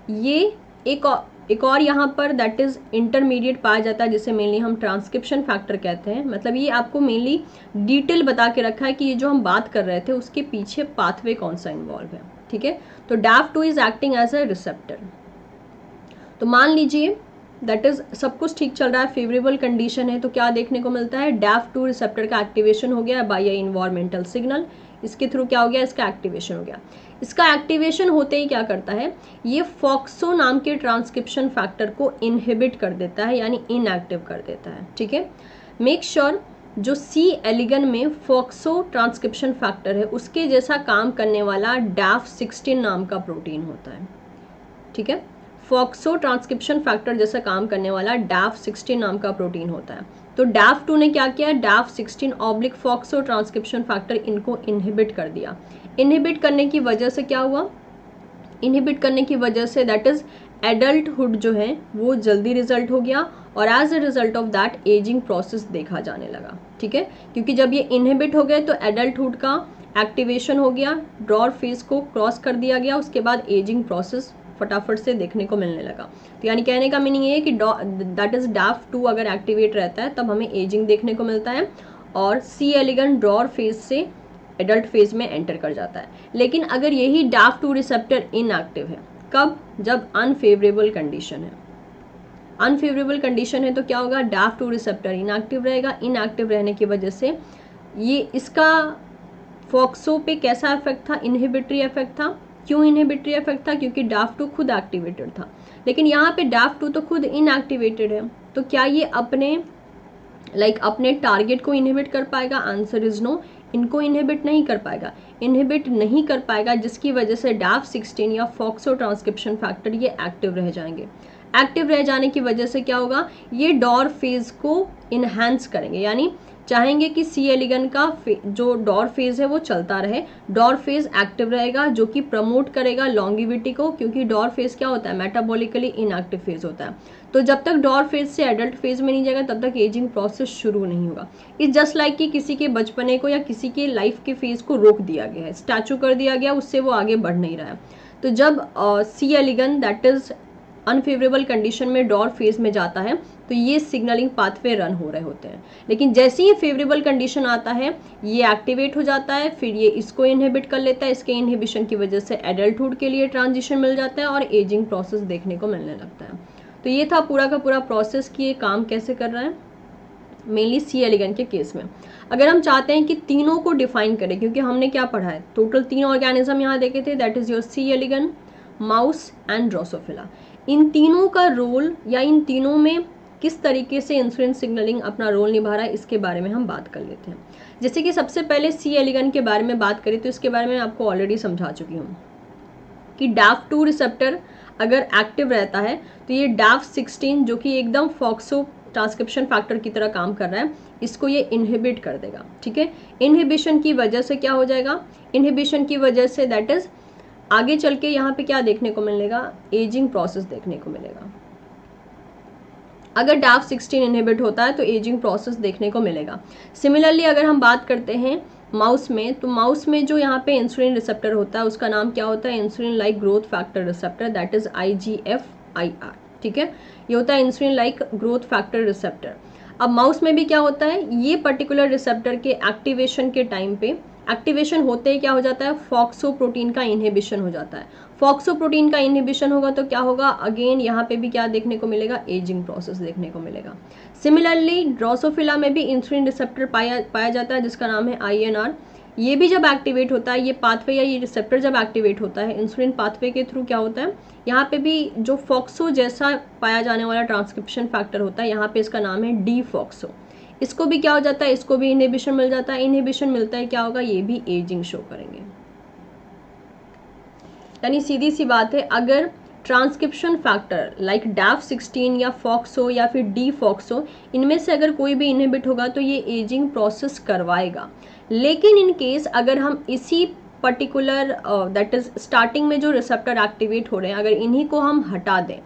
ये एक और यहाँ पर दैट इज इंटरमीडिएट पाया जाता है जिसे मेनली हम ट्रांसक्रिप्शन फैक्टर कहते हैं। मतलब ये आपको मेनली डिटेल बता के रखा है कि ये जो हम बात कर रहे थे उसके पीछे पाथवे कौन सा इन्वॉल्व है। ठीक है, तो DAF2 is acting as a receptor. तो मान लीजिए दैट इज सब कुछ ठीक चल रहा है, फेवरेबल कंडीशन है, तो क्या देखने को मिलता है, DAF2 रिसेप्टर का एक्टिवेशन हो गया बाय इन्वायरमेंटल सिग्नल, इसके थ्रू क्या हो गया, इसका एक्टिवेशन हो गया। इसका एक्टिवेशन होते ही क्या करता है, ये फॉक्सो नाम के ट्रांसक्रिप्शन फैक्टर को इनहिबिट कर देता है यानी इनएक्टिव कर देता है। ठीक है, मेक श्योर जो सी एलिगन में फॉक्सो ट्रांसक्रिप्शन फैक्टर है उसके जैसा काम करने वाला DAF16 नाम का प्रोटीन होता है। ठीक है, फॉक्सो ट्रांसक्रिप्शन फैक्टर जैसा काम करने वाला DAF16 नाम का प्रोटीन होता है। तो DAF2 ने क्या किया, DAF16 फॉक्सो ट्रांसक्रिप्शन फैक्टर इनको इनहिबिट कर दिया। इनहिबिट करने की वजह से क्या हुआ, इनहिबिट करने की वजह से दैट इज एडल्टहुड जो है वो जल्दी रिजल्ट हो गया और as a result of that ageing process देखा जाने लगा। ठीक है, क्योंकि जब ये इनहिबिट हो गए तो एडल्टहुड का एक्टिवेशन हो गया, ड्रॉर फेज को क्रॉस कर दिया गया, उसके बाद एजिंग प्रोसेस फटाफट से देखने को मिलने लगा। तो यानी कहने का मीनिंग ये है कि दैट इज DAF2 अगर एक्टिवेट रहता है तब हमें एजिंग देखने को मिलता है और सी एलिगन ड्रॉर फेज से एडल्ट फेज में एंटर कर जाता है। लेकिन अगर यही DAF2 रिसेप्टर इनएक्टिव है, कब, जब अनफेवरेबल कंडीशन है। अनफेवरेबल कंडीशन है तो क्या होगा, DAF2 रिसेप्टर इनएक्टिव रहेगा। इनएक्टिव रहने की वजह से ये इसका फॉक्सो पे कैसा इफेक्ट था, इनहिबिटरी इफेक्ट था। क्यों इनहिबिटरी इफेक्ट था, क्योंकि DAF2 खुद एक्टिवेटेड था, लेकिन यहाँ पे DAF2 तो खुद इनएक्टिवेटेड है, तो क्या ये अपने टारगेट को इनहिबिट कर पाएगा? आंसर इज नो, इनको इनहिबिट नहीं कर पाएगा। इनहिबिट नहीं कर पाएगा जिसकी वजह से DAF16 या फॉक्सो ट्रांसक्रिप्शन फैक्टर ये एक्टिव रह जाएंगे। एक्टिव रह जाने की वजह से क्या होगा, ये डॉर फेज को इनहेंस करेंगे, यानी चाहेंगे कि सी एलिगन का जो डॉर फेज है वो चलता रहे। डॉर फेज एक्टिव रहेगा जो कि प्रमोट करेगा लॉन्गिविटी को, क्योंकि डॉर फेज क्या होता है, मेटाबॉलिकली इनएक्टिव फेज होता है। तो जब तक डॉर फेज से एडल्ट फेज में नहीं जाएगा तब तक एजिंग प्रोसेस शुरू नहीं होगा। इट्स जस्ट लाइक कि किसी के बचपने को या किसी के लाइफ के फेज को रोक दिया गया है, स्टैचू कर दिया गया, उससे वो आगे बढ़ नहीं रहा है। तो जब सी एलिगन दैट इज अनफेवरेबल कंडीशन में डॉर फेज में जाता है तो ये सिग्नलिंग पाथवे रन हो रहे होते हैं, लेकिन जैसे ही फेवरेबल कंडीशन आता है ये एक्टिवेट हो जाता है, फिर ये इसको इनहिबिट कर लेता है। इसके इनहिबिशन की वजह से एडल्टहुड के लिए ट्रांजिशन मिल जाता है और एजिंग प्रोसेस देखने को मिलने लगता है। तो ये था पूरा का पूरा प्रोसेस कि ये काम कैसे कर रहा है मेनली सी एलिगन के केस में। अगर हम चाहते हैं कि तीनों को डिफाइन करें, क्योंकि हमने क्या पढ़ा है, टोटल 3 ऑर्गेनिज्म यहाँ देखे थे, that is your C elegans, mouse and drosophila. इन तीनों का रोल या इन तीनों में किस तरीके से इंसुलिन सिग्नलिंग अपना रोल निभा रहा है इसके बारे में हम बात कर लेते हैं। जैसे कि सबसे पहले सी एलिगन के बारे में बात करें तो इसके बारे में आपको ऑलरेडी समझा चुकी हूँ कि DAF2 रिसेप्टर अगर एक्टिव रहता है तो ये DAF16 जो कि एकदम फॉक्सो ट्रांसक्रिप्शन फैक्टर की तरह काम कर रहा है, इसको ये इनहिबिट कर देगा। ठीक है, इनहिबिशन की वजह से क्या हो जाएगा, इनहिबिशन की वजह से दैट इज आगे चल के यहाँ पे क्या देखने को मिलेगा, एजिंग प्रोसेस देखने को मिलेगा। अगर DAF16 इनहिबिट होता है तो एजिंग प्रोसेस देखने को मिलेगा। सिमिलरली अगर हम बात करते हैं माउस में, तो माउस में जो यहाँ पे इंसुलिन रिसेप्टर होता है उसका नाम क्या होता है, insulin like growth factor receptor, that is IGF-IR। ठीक है, ये होता है insulin like growth factor receptor. अब माउस में भी क्या होता है, ये पर्टिकुलर रिसेप्टर के एक्टिवेशन के टाइम पे, एक्टिवेशन होते ही क्या हो जाता है, फॉक्सो प्रोटीन का इनहिबिशन हो जाता है। फॉक्सो प्रोटीन का इनहिबिशन होगा तो क्या होगा, अगेन यहाँ पे भी क्या देखने को मिलेगा, एजिंग प्रोसेस देखने को मिलेगा। सिमिलरली ड्रोसोफिला में भी इंसुलिन रिसेप्टर पाया जाता है जिसका नाम है INR। ये भी जब एक्टिवेट होता है, ये पाथवे या ये रिसेप्टर जब एक्टिवेट होता है इंसुलिन पाथवे के थ्रू, क्या होता है, यहाँ पे भी जो फॉक्सो जैसा पाया जाने वाला ट्रांसक्रिप्शन फैक्टर होता है, यहाँ पे इसका नाम है D-फॉक्सो। इसको भी क्या हो जाता है, इसको भी इनहिबिशन मिल जाता है। इनहिबिशन मिलता है क्या होगा, ये भी एजिंग शो करेंगे। यानी सीधी सी बात है, अगर ट्रांसक्रिप्शन फैक्टर लाइक DAF16 या फॉक्सो या फिर D-फॉक्सो, इनमें से अगर कोई भी इनहिबिट होगा तो ये एजिंग प्रोसेस करवाएगा। लेकिन इन केस अगर हम इसी पर्टिकुलर दैट इज स्टार्टिंग में जो रिसेप्टर एक्टिवेट हो रहे हैं, अगर इन्हीं को हम हटा दें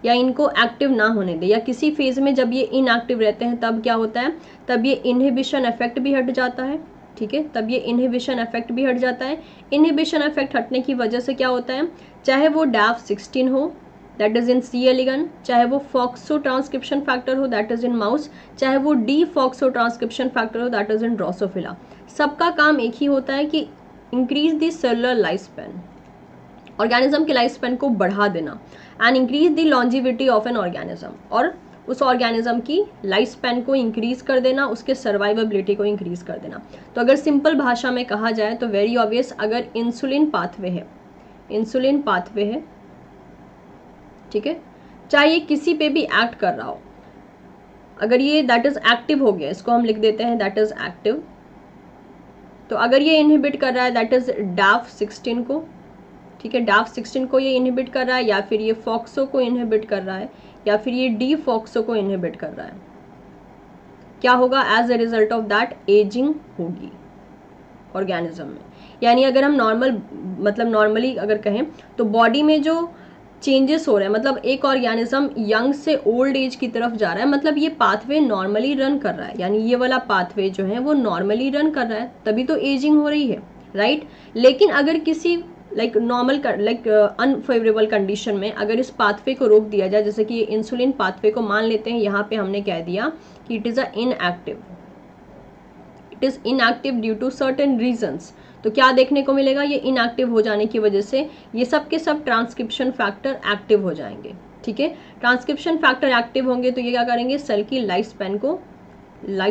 या इनको एक्टिव ना होने दें, या किसी फेज में जब ये इनएक्टिव रहते हैं तब क्या होता है, तब ये इनहिबिशन इफेक्ट भी हट जाता है। ठीक है, तब ये इनहिबिशन इफेक्ट भी हट जाता है। इनहिबिशन इफेक्ट हटने की वजह से क्या होता है, चाहे वो DAF16 हो दैट इज इन सी एलिगन, चाहे वो फॉक्सो ट्रांसक्रिप्शन फैक्टर हो दैट इज इन माउस, चाहे वो D-फॉक्सो ट्रांसक्रिप्शन फैक्टर हो दैट इज इन ड्रोसोफिला, सबका काम एक ही होता है कि increase the cellular life span, organism के लाइफ स्पैन को बढ़ा देना, and increase the longevity of an organism, और उस ऑर्गेनिज्म की लाइफ स्पैन को इंक्रीज कर देना, उसके सर्वाइवेबिलिटी को इंक्रीज कर देना। तो अगर सिंपल भाषा में कहा जाए तो वेरी ऑब्वियस, अगर इंसुलिन पाथवे है, इंसुलिन पाथवे है, ठीक है, चाहे ये किसी पे भी एक्ट कर रहा हो, अगर ये दैट इज एक्टिव हो गया, इसको हम लिख देते हैं दैट इज एक्टिव, तो अगर ये इनहिबिट कर रहा है दैट इज DAF16 को, ठीक है, DAF16 को ये इनहिबिट कर रहा है, या फिर ये फॉक्सो को इनहिबिट कर रहा है, या फिर ये D-फॉक्सो को इनहिबिट कर रहा है, क्या होगा, as a result of that ageing होगी ऑर्गेनिज्म में। यानी अगर हम नॉर्मली अगर कहें तो बॉडी में जो चेंजेस हो रहे हैं, मतलब एक ऑर्गेनिज्म यंग से ओल्ड एज की तरफ जा रहा है, मतलब ये पाथवे नॉर्मली रन कर रहा है, यानी ये वाला पाथवे जो है वो नॉर्मली रन कर रहा है, तभी तो एजिंग हो रही है, राइट। लेकिन अगर किसी अनफेवरेबल कंडीशन में अगर इस पाथवे को रोक दिया जाए, जैसे कि ये इंसुलिन पाथवे को मान लेते हैं, यहाँ पे हमने कह दिया कि it is inactive, it is inactive due to certain reasons, तो क्या देखने को मिलेगा, ये इनएक्टिव हो जाने की वजह से ये सब के सब ट्रांसक्रिप्शन फैक्टर एक्टिव हो जाएंगे। ठीक ठीक है। ट्रांसक्रिप्शन फैक्टर एक्टिव होंगे तो ये क्या करेंगे, सेल की लाइफ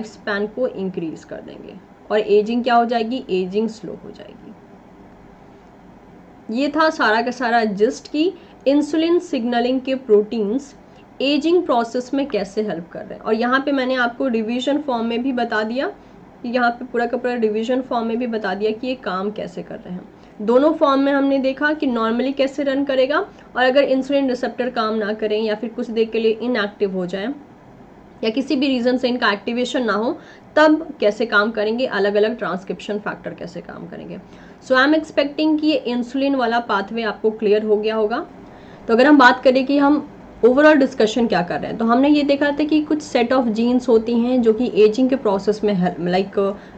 स्पैन को इंक्रीज कर देंगे और एजिंग क्या हो जाएगी, एजिंग स्लो हो जाएगी। ये था सारा का सारा जिस्ट की इंसुलिन सिग्नलिंग के प्रोटीन्स एजिंग प्रोसेस में कैसे हेल्प कर रहे हैं। और यहाँ पे मैंने आपको डिवीजन फॉर्म में भी बता दिया, यहाँ पे पूरा का पूरा डिवीजन फॉर्म में भी बता दिया कि ये काम कैसे कर रहे हैं। दोनों फॉर्म में हमने देखा कि नॉर्मली कैसे रन करेगा और अगर इंसुलिन रिसेप्टर काम ना करें या फिर कुछ देर के लिए इनएक्टिव हो जाए या किसी भी रीजन से इनका एक्टिवेशन ना हो तब कैसे काम करेंगे, अलग अलग ट्रांसक्रिप्शन फैक्टर कैसे काम करेंगे। सो आई एम एक्सपेक्टिंग कि ये इंसुलिन वाला पाथवे आपको क्लियर हो गया होगा। तो अगर हम बात करें कि हम ओवरऑल डिस्कशन क्या कर रहे हैं, तो हमने ये देखा था कि कुछ सेट ऑफ जीन्स होती हैं जो कि एजिंग के प्रोसेस में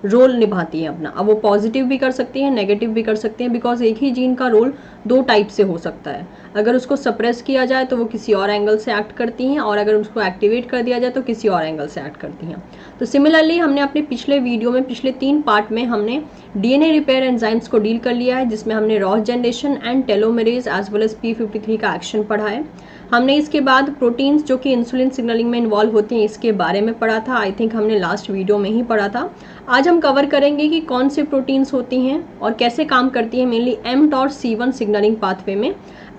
रोल निभाती हैं अपना। अब वो पॉजिटिव भी कर सकती हैं, नेगेटिव भी कर सकती हैं, बिकॉज एक ही जीन का रोल दो टाइप से हो सकता है। अगर उसको सप्रेस किया जाए तो वो किसी और एंगल से एक्ट करती हैं और अगर उसको एक्टिवेट कर दिया जाए तो किसी और एंगल से एक्ट करती हैं। तो सिमिलरली हमने अपने पिछले वीडियो में पिछले 3 पार्ट में हमने डीएनए रिपेयर एंजाइम्स को डील कर लिया है, जिसमें हमने ROS generation and telomerase as well as P53 का एक्शन पढ़ा है। हमने इसके बाद प्रोटीन्स जो कि इंसुलिन सिग्नलिंग में इन्वॉल्व होते हैं इसके बारे में पढ़ा था। आई थिंक हमने लास्ट वीडियो में ही पढ़ा था। आज हम कवर करेंगे कि कौन से प्रोटीन्स होती हैं और कैसे काम करती हैं, मेनली mTORC1 सिग्नलिंग पाथवे में,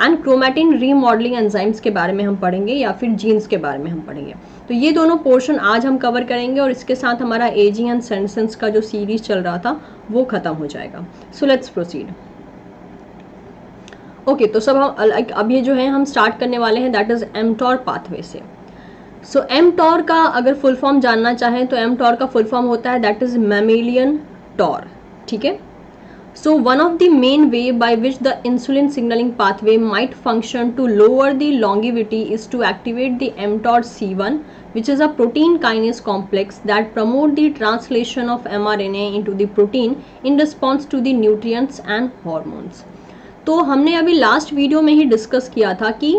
एंड क्रोमैटिन रीमॉडलिंग एंजाइम्स के बारे में हम पढ़ेंगे या फिर जीन्स के बारे में हम पढ़ेंगे। तो ये दोनों पोर्शन आज हम कवर करेंगे और इसके साथ हमारा एजिंग एंड सेनेसेंस का जो सीरीज चल रहा था वो खत्म हो जाएगा। So let's proceed. ओके, तो सब हम अब ये जो है हम स्टार्ट करने वाले हैं दैट इज mTOR पाथवे से। सो mTOR का अगर फुल फॉर्म जानना चाहें तो mTOR का फुल फॉर्म होता है दैट इज मैमेलियन टॉर, ठीक है। So one of the main way by which the insulin signaling pathway might function to lower the longevity is to activate the mTORC1, which is a protein kinase complex that promote the translation of mRNA into the protein in response to the nutrients and hormones. तो हमने अभी last video में ही discuss किया था कि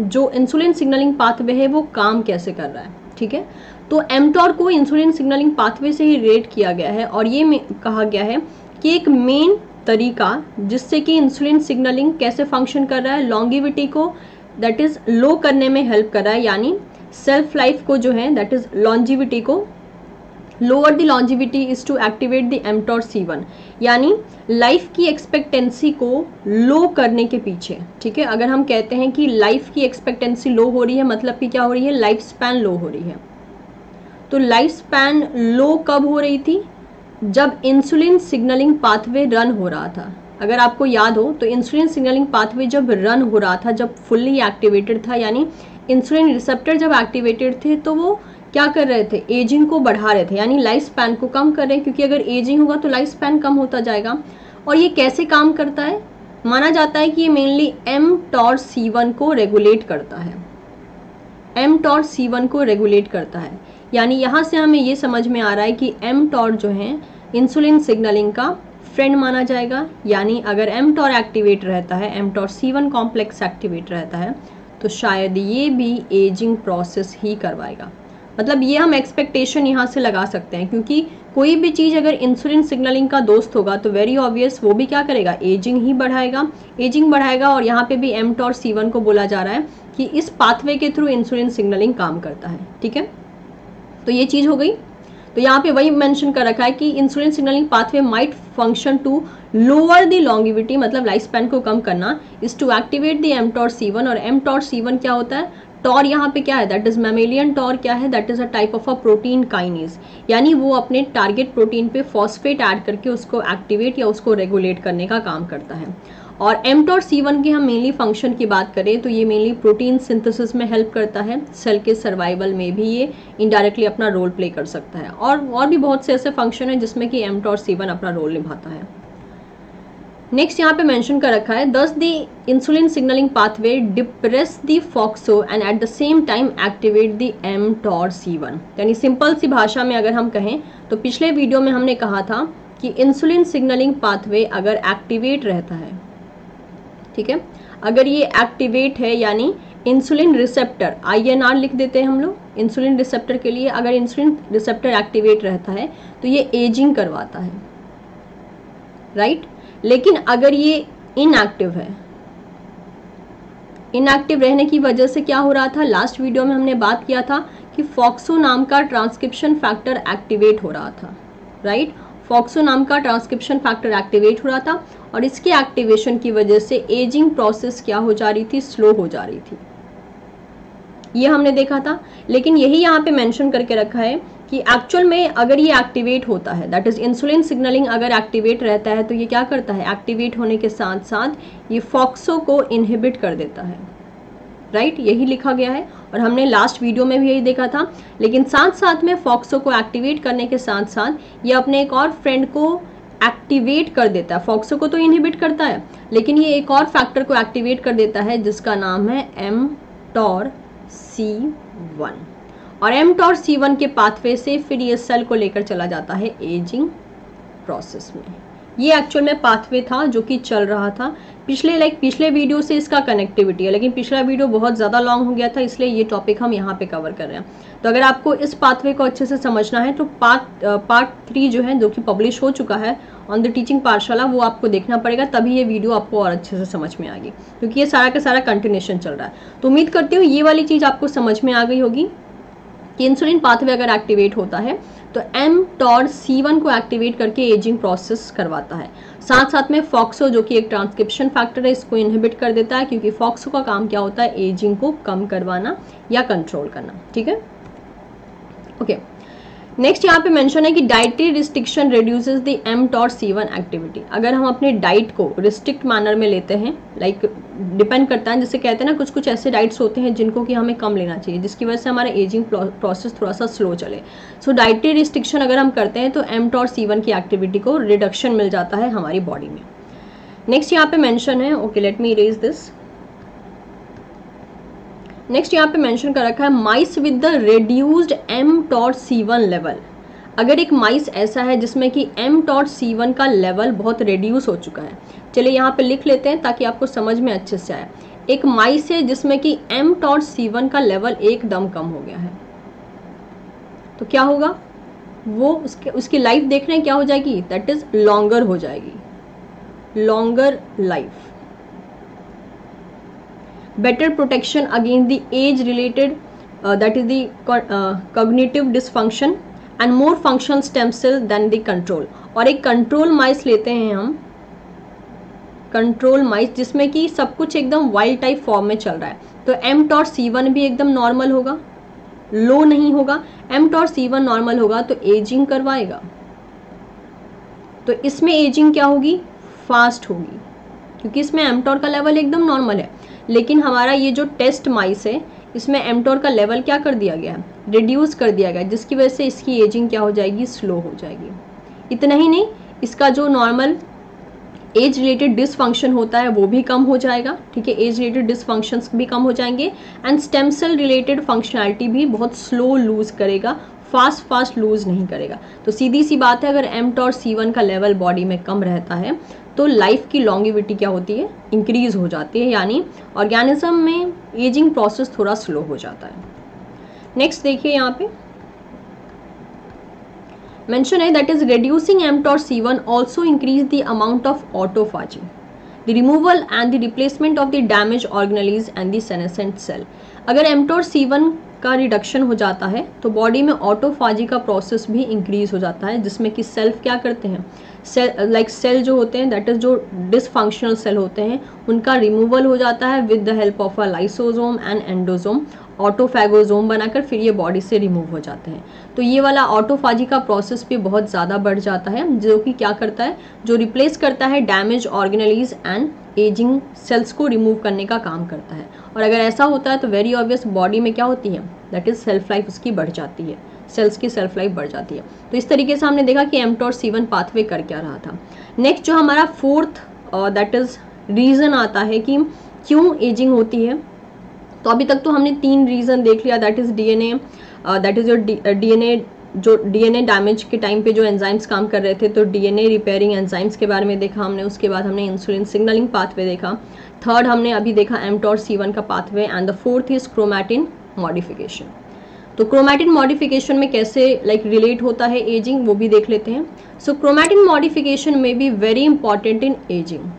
जो insulin signalling pathway है वो काम कैसे कर रहा है, ठीक है। तो mTOR को इंसुलिन सिग्नलिंग पाथवे से ही रेट किया गया है और ये कहा गया है कि एक मेन तरीका जिससे कि इंसुलिन सिग्नलिंग कैसे फंक्शन कर रहा है, लॉन्गिविटी को दैट इज लो करने में हेल्प कर रहा है, यानी सेल्फ लाइफ को जो है दैट इज लॉन्जिविटी को lower the longevity is to activate the mTORC1, यानी लाइफ की एक्सपेक्टेंसी को लो करने के पीछे, ठीक है। अगर हम कहते हैं कि लाइफ की एक्सपेक्टेंसी लो हो रही है मतलब कि क्या हो रही है, लाइफ स्पैन लो हो रही है। तो लाइफ स्पैन लो कब हो रही थी, जब इंसुलिन सिग्नलिंग पाथवे रन हो रहा था। अगर आपको याद हो तो इंसुलिन सिग्नलिंग पाथवे जब रन हो रहा था, जब फुल्ली एक्टिवेटेड था, यानी इंसुलिन रिसेप्टर जब एक्टिवेटेड थे तो वो क्या कर रहे थे, एजिंग को बढ़ा रहे थे, यानी लाइफ स्पैन को कम कर रहे हैं, क्योंकि अगर एजिंग होगा तो लाइफ स्पैन कम होता जाएगा। और ये कैसे काम करता है, माना जाता है कि ये मेनली mTORC1 को रेगुलेट करता है, mTORC1 को रेगुलेट करता है। यानी यहाँ से हमें ये समझ में आ रहा है कि mTOR जो है इंसुलिन सिग्नलिंग का फ्रेंड माना जाएगा, यानी अगर mTOR एक्टिवेट रहता है, mTORC1 कॉम्प्लेक्स एक्टिवेट रहता है तो शायद ये भी एजिंग प्रोसेस ही करवाएगा। मतलब ये हम एक्सपेक्टेशन यहाँ से लगा सकते हैं, क्योंकि कोई भी चीज़ अगर इंसुलिन सिग्नलिंग का दोस्त होगा तो वेरी ऑब्वियस वो भी क्या करेगा, एजिंग ही बढ़ाएगा, एजिंग बढ़ाएगा। और यहाँ पे भी mTORC1 को बोला जा रहा है कि इस पाथवे के थ्रू इंसुलिन सिग्नलिंग काम करता है, ठीक है। तो ये चीज़ हो गई। तो यहाँ पे वही मेंशन कर रखा है कि insulin signalling pathway might function to lower the longevity, मतलब लाइफ स्पैन को कम करना, is to activate the mTORC1। और mTORC1 क्या होता है, टॉर यहाँ पे क्या है, दैट इज मैमेलियन टॉर क्या है, that is a type of a protein kinase, यानी वो अपने टारगेट प्रोटीन पे फॉस्फेट ऐड करके उसको एक्टिवेट या उसको रेगुलेट करने का काम करता है। और mTORC1 की हम मेनली फंक्शन की बात करें तो ये मेनली प्रोटीन सिंथेसिस में हेल्प करता है, सेल के सर्वाइवल में भी ये इनडायरेक्टली अपना रोल प्ले कर सकता है। और भी बहुत से ऐसे फंक्शन है जिसमें कि mTORC1 अपना रोल निभाता है। नेक्स्ट यहाँ पे मेंशन कर रखा है, thus the insulin signalling pathway depress the FOXO and at the same time activate the mTORC1। यानी सिंपल सी भाषा में अगर हम कहें तो पिछले वीडियो में हमने कहा था कि इंसुलिन सिग्नलिंग पाथवे अगर एक्टिवेट रहता है, ठीक है, अगर ये एक्टिवेट है यानी इंसुलिन रिसेप्टर, INR लिख देते हैं हम लोग इंसुलिन रिसेप्टर के लिए, अगर इंसुलिन रिसेप्टर एक्टिवेट रहता है तो ये एजिंग करवाता है, राइट। लेकिन अगर ये इनएक्टिव है, इनएक्टिव रहने की वजह से क्या हो रहा था, लास्ट वीडियो में हमने बात किया था कि फॉक्सो नाम का ट्रांसक्रिप्शन फैक्टर एक्टिवेट हो रहा था, राइट। फॉक्सो नाम का ट्रांसक्रिप्शन फैक्टर एक्टिवेट हो रहा था और इसके एक्टिवेशन की वजह से एजिंग प्रोसेस क्या हो जा रही थी, स्लो हो जा रही थी, ये हमने देखा था। लेकिन यही यहाँ पे मेंशन करके रखा है कि एक्चुअल में अगर ये एक्टिवेट होता है, दैट इज इंसुलिन सिग्नलिंग अगर एक्टिवेट रहता है तो ये क्या करता है, एक्टिवेट होने के साथ साथ ये फॉक्सो को इनहिबिट कर देता है, राइट, यही लिखा गया है और हमने लास्ट वीडियो में भी यही देखा था। लेकिन साथ साथ में फॉक्सो को एक्टिवेट करने के साथ साथ ये अपने एक और फ्रेंड को एक्टिवेट कर देता है। फॉक्सो को तो इनहिबिट करता है लेकिन ये एक और फैक्टर को एक्टिवेट कर देता है जिसका नाम है mTORC1 और mTORC1 के पाथवे से फिर ये सेल को लेकर चला जाता है एजिंग प्रोसेस में। ये एक्चुअल में पाथवे था जो कि चल रहा था पिछले वीडियो से इसका कनेक्टिविटी है, लेकिन पिछला वीडियो बहुत ज़्यादा लॉन्ग हो गया था इसलिए ये टॉपिक हम यहाँ पे कवर कर रहे हैं। तो अगर आपको इस पाथवे को अच्छे से समझना है तो पार्ट 3 जो है, जो कि पब्लिश हो चुका है ऑन द टीचिंग पाठशाला, वो आपको देखना पड़ेगा, तभी ये वीडियो आपको और अच्छे से समझ में आएगी, क्योंकि ये सारा का सारा कंटिन्यूशन चल रहा है। तो उम्मीद करती हूँ ये वाली चीज़ आपको समझ में आ गई होगी कि इंसुलिन पाथवे अगर एक्टिवेट होता है तो mTORC1 को एक्टिवेट करके एजिंग प्रोसेस करवाता है। साथ साथ में फॉक्सो जो कि एक ट्रांसक्रिप्शन फैक्टर है इसको इनहिबिट कर देता है, क्योंकि फॉक्सो का काम क्या होता है, एजिंग को कम करवाना या कंट्रोल करना, ठीक है। ओके, नेक्स्ट यहाँ पे मेंशन है कि dietary restriction reduces the mTORC1 activity. अगर हम अपने डाइट को रिस्ट्रिक्ट मैनर में लेते हैं, लाइक डिपेंड करता है, जैसे कहते हैं ना कुछ ऐसे डाइट्स होते हैं जिनको कि हमें कम लेना चाहिए जिसकी वजह से हमारा एजिंग प्रोसेस थोड़ा सा स्लो चले। सो डाइटरी रिस्ट्रिक्शन अगर हम करते हैं तो mTORC1 की एक्टिविटी को रिडक्शन मिल जाता है हमारी बॉडी में। नेक्स्ट यहाँ पे मेंशन है, okay let me erase this. Next यहाँ पे मेंशन कर रखा है mice with the reduced mTORC1 level. अगर एक माइस ऐसा है जिसमें कि mTORC1 का लेवल बहुत रेड्यूस हो चुका है, चलिए यहाँ पे लिख लेते हैं ताकि आपको समझ में अच्छे से आए। एक माइस है जिसमें कि mTORC1 का लेवल एकदम कम हो गया है, तो क्या होगा, वो उसकी लाइफ देख रहे हैं क्या हो जाएगी, दैट इज लॉन्गर हो जाएगी, longer life. better protection against the age related that is the cognitive dysfunction and more functional stem cell than the control। और एक कंट्रोल माइस लेते हैं हम, कंट्रोल माइस जिसमें कि सब कुछ एकदम वाइल्ड टाइप फॉर्म में चल रहा है, तो mTORC1 भी एकदम नॉर्मल होगा, लो नहीं होगा। mTORC1 नॉर्मल होगा तो एजिंग करवाएगा, तो इसमें एजिंग क्या होगी, फास्ट होगी, क्योंकि इसमें mTOR का लेवल एकदम नॉर्मल है। लेकिन हमारा ये जो टेस्ट माइस है इसमें mTOR का लेवल क्या कर दिया गया है, रिड्यूस कर दिया गया, जिसकी वजह से इसकी एजिंग क्या हो जाएगी, स्लो हो जाएगी। इतना ही नहीं, इसका जो नॉर्मल एज रिलेटेड डिसफंक्शन होता है वो भी कम हो जाएगा, ठीक है, एज रिलेटेड डिसफंक्शंस भी कम हो जाएंगे and stem cell related functionality भी बहुत स्लो लूज करेगा, फास्ट लूज नहीं करेगा। तो सीधी सी बात है, अगर mTORC1 का लेवल बॉडी में कम रहता है तो लाइफ की लॉन्गिविटी क्या होती है, इंक्रीज हो जाती है, यानी ऑर्गेनिज्म में एजिंग प्रोसेस थोड़ा स्लो हो जाता है। नेक्स्ट देखिए यहाँ पे मेंशन है that is reducing mTORC1 also increase the amount of autophagy, the removal and the replacement of the damage organelles and the senescent cell. अगर mTORC1 का रिडक्शन हो जाता है तो बॉडी में ऑटोफाजी का प्रोसेस भी इंक्रीज हो जाता है, जिसमें कि सेल्फ क्या करते हैं, सेल जो होते हैं दैट इज जो डिसफंक्शनल सेल होते हैं उनका रिमूवल हो जाता है with the help of a lysosome and endosome, autophagosome बनाकर फिर ये बॉडी से रिमूव हो जाते हैं। तो ये वाला ऑटोफाजी का प्रोसेस भी बहुत ज़्यादा बढ़ जाता है, जो कि क्या करता है, जो रिप्लेस करता है damage organelles and ageing cells को रिमूव करने का काम करता है। और अगर ऐसा होता है तो वेरी ऑब्वियस बॉडी में क्या होती है, दैट इज सेल्फ लाइफ उसकी बढ़ जाती है, सेल्स की सेल्फ लाइफ बढ़ जाती है। तो इस तरीके से हमने देखा कि mTORC1 पाथवे कर क्या रहा था। नेक्स्ट जो हमारा फोर्थ दैट इज रीज़न आता है कि क्यों एजिंग होती है, तो अभी तक तो हमने 3 रीज़न देख लिया, that is DNA, that is जो डीएनए डैमेज के टाइम पे जो एंजाइम्स काम कर रहे थे, तो डीएनए रिपेयरिंग एंजाइम्स के बारे में देखा हमने। उसके बाद हमने इंसुलिन सिग्नलिंग पाथवे देखा, थर्ड हमने अभी देखा mTORC1 का pathway, and the fourth is chromatin modification. तो क्रोमैटिन मॉडिफिकेशन में कैसे रिलेट होता है एजिंग, वो भी देख लेते हैं। सो क्रोमैटिन मॉडिफिकेशन में be very important in ageing.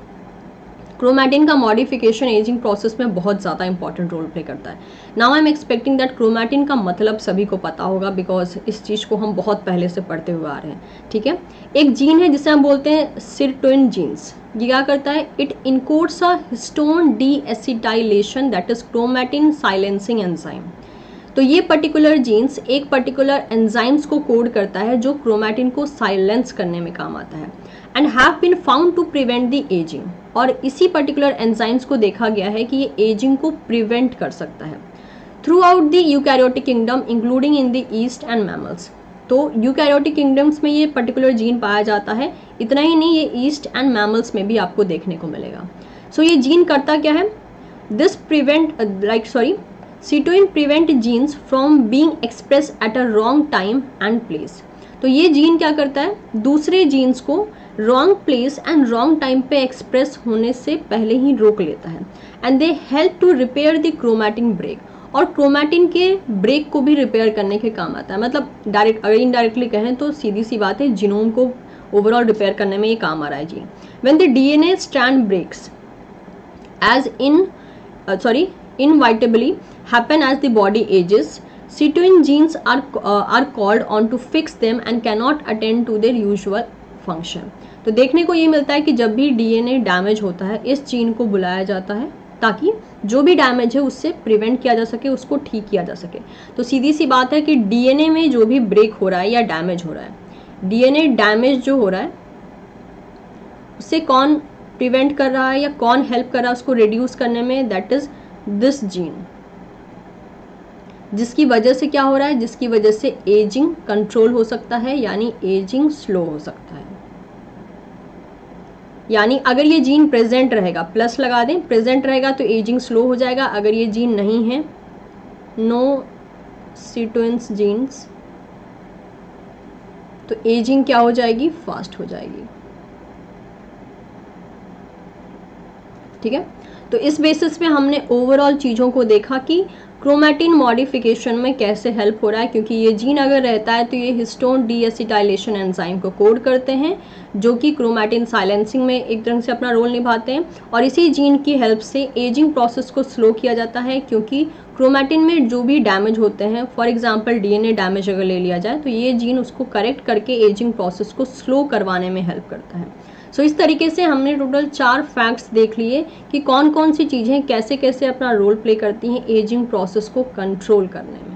Chromatin का मॉडिफिकेशन एजिंग प्रोसेस में बहुत ज़्यादा इंपॉर्टेंट रोल प्ले करता है। Now I am expecting that chromatin का मतलब सभी को पता होगा, बिकॉज इस चीज़ को हम बहुत पहले से पढ़ते हुए आ रहे हैं। ठीक है, एक जीन है जिसे हम बोलते हैं सिरोटोनिन जीन्स। ये क्या करता है? It encodes a histone डीएसिटाइलेशन that is chromatin silencing enzyme. तो ये पर्टिकुलर जीन्स एक पर्टिकुलर एंजाइम्स को कोड करता है जो क्रोमैटिन को साइलेंस करने में काम आता है, and have been found to prevent the ageing. और इसी पर्टिकुलर एंजाइम्स को देखा गया है कि ये एजिंग को प्रिवेंट कर सकता है through out the eukaryotic kingdom including in the east and mammals. तो यूकैरियोटिक किंगडम्स में ये पर्टिकुलर जीन पाया जाता है। इतना ही नहीं, ये ईस्ट एंड मैमल्स में भी आपको देखने को मिलेगा। सो ये जीन करता क्या है? This prevent sirtuin prevent genes from being express at a wrong time and place. तो ये जीन क्या करता है? दूसरे जीन्स को wrong place and wrong time पे एक्सप्रेस होने से पहले ही रोक लेता है, and they help to repair the chromatin break. और क्रोमैटिन के ब्रेक को भी रिपेयर करने के काम आता है। मतलब डायरेक्ट अगर इनडायरेक्टली कहें तो सीधी सी बात है, जीनोम को ओवरऑल रिपेयर करने में ये काम आ रहा है जी। When the DNA strand breaks as inevitably happen as the body ages, Sitoin genes are called on to fix them and cannot attend to their usual function। तो देखने को ये मिलता है कि जब भी डीएनए डैमेज होता है, इस जीन को बुलाया जाता है ताकि जो भी डैमेज है उससे प्रिवेंट किया जा सके, उसको ठीक किया जा सके। तो सीधी सी बात है कि डीएनए में जो भी ब्रेक हो रहा है या डैमेज हो रहा है, डीएनए डैमेज जो हो रहा है उससे कौन प्रिवेंट कर रहा है या कौन हेल्प कर रहा है उसको रिड्यूस करने में? That is this gene. जिसकी वजह से क्या हो रहा है? जिसकी वजह से एजिंग कंट्रोल हो सकता है, यानी एजिंग स्लो हो सकता है। यानी अगर ये जीन प्रेजेंट रहेगा, प्लस लगा दें, प्रेजेंट रहेगा तो एजिंग स्लो हो जाएगा। अगर ये जीन नहीं है, नो सिटोइन्स जीन्स, तो एजिंग क्या हो जाएगी? फास्ट हो जाएगी। ठीक है, तो इस बेसिस पे हमने ओवरऑल चीज़ों को देखा कि क्रोमैटिन मॉडिफिकेशन में कैसे हेल्प हो रहा है, क्योंकि ये जीन अगर रहता है तो ये हिस्टोन डीएसिटाइलेशन एंजाइम को कोड करते हैं जो कि क्रोमैटिन साइलेंसिंग में एक तरह से अपना रोल निभाते हैं। और इसी जीन की हेल्प से एजिंग प्रोसेस को स्लो किया जाता है, क्योंकि क्रोमैटिन में जो भी डैमेज होते हैं, फॉर एग्जांपल डीएनए डैमेज अगर ले लिया जाए, तो ये जीन उसको करेक्ट करके एजिंग प्रोसेस को स्लो करवाने में हेल्प करता है। सो इस तरीके से हमने टोटल 4 फैक्ट्स देख लिए कि कौन कौन सी चीज़ें कैसे कैसे अपना रोल प्ले करती हैं एजिंग प्रोसेस को कंट्रोल करने में।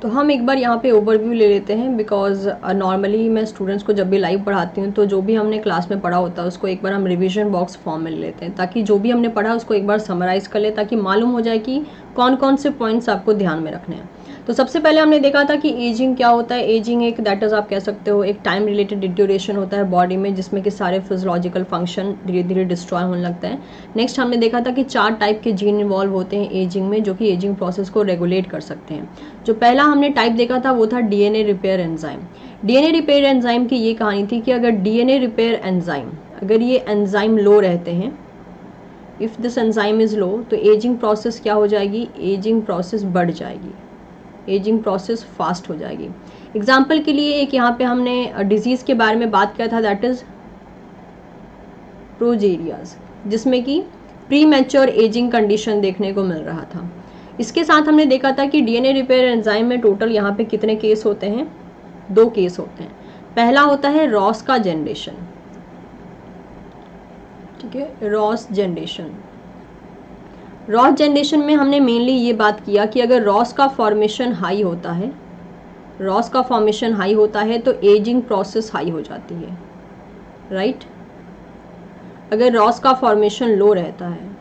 तो हम एक बार यहाँ पे ओवरव्यू ले लेते हैं, बिकॉज नॉर्मली मैं स्टूडेंट्स को जब भी लाइव पढ़ाती हूँ तो जो भी हमने क्लास में पढ़ा होता है उसको एक बार हम रिवीजन बॉक्स फॉर्म में ले लेते हैं, ताकि जो भी हमने पढ़ा उसको एक बार समराइज़ कर ले, ताकि मालूम हो जाए कि कौन कौन से पॉइंट्स आपको ध्यान में रखने हैं। तो सबसे पहले हमने देखा था कि एजिंग क्या होता है। एजिंग एक दैट इज़ आप कह सकते हो एक टाइम रिलेटेड डिट्यूरेशन होता है बॉडी में, जिसमें कि सारे फिजियोलॉजिकल फंक्शन धीरे धीरे डिस्ट्रॉय होने लगता है। नेक्स्ट हमने देखा था कि 4 टाइप के जीन इन्वॉल्व होते हैं एजिंग में, जो कि एजिंग प्रोसेस को रेगुलेट कर सकते हैं। जो पहला हमने टाइप देखा था वो था DNA repair enzyme. DNA repair enzyme की ये कहानी थी कि अगर डीएनए रिपेयर एंजाइम, अगर ये एंजाइम लो रहते हैं, if this enzyme is low, तो एजिंग प्रोसेस क्या हो जाएगी? एजिंग प्रोसेस बढ़ जाएगी, एजिंग प्रोसेस फास्ट हो जाएगी। एग्जाम्पल के लिए एक यहाँ पे हमने डिजीज़ के बारे में बात किया था, दैट इज़ प्रोजेरियाज, जिसमें कि प्री मैच्योर एजिंग कंडीशन देखने को मिल रहा था। इसके साथ हमने देखा था कि डीएनए रिपेयर एंजाइम में टोटल यहाँ पे कितने केस होते हैं? 2 केस होते हैं। पहला होता है रॉस का जनरेशन, ठीक है, रॉस जनरेशन। रॉस जनरेशन में हमने मेनली ये बात किया कि अगर रॉस का फॉर्मेशन हाई होता है, रॉस का फॉर्मेशन हाई होता है तो एजिंग प्रोसेस हाई हो जाती है, राइट। अगर रॉस का फॉर्मेशन लो रहता है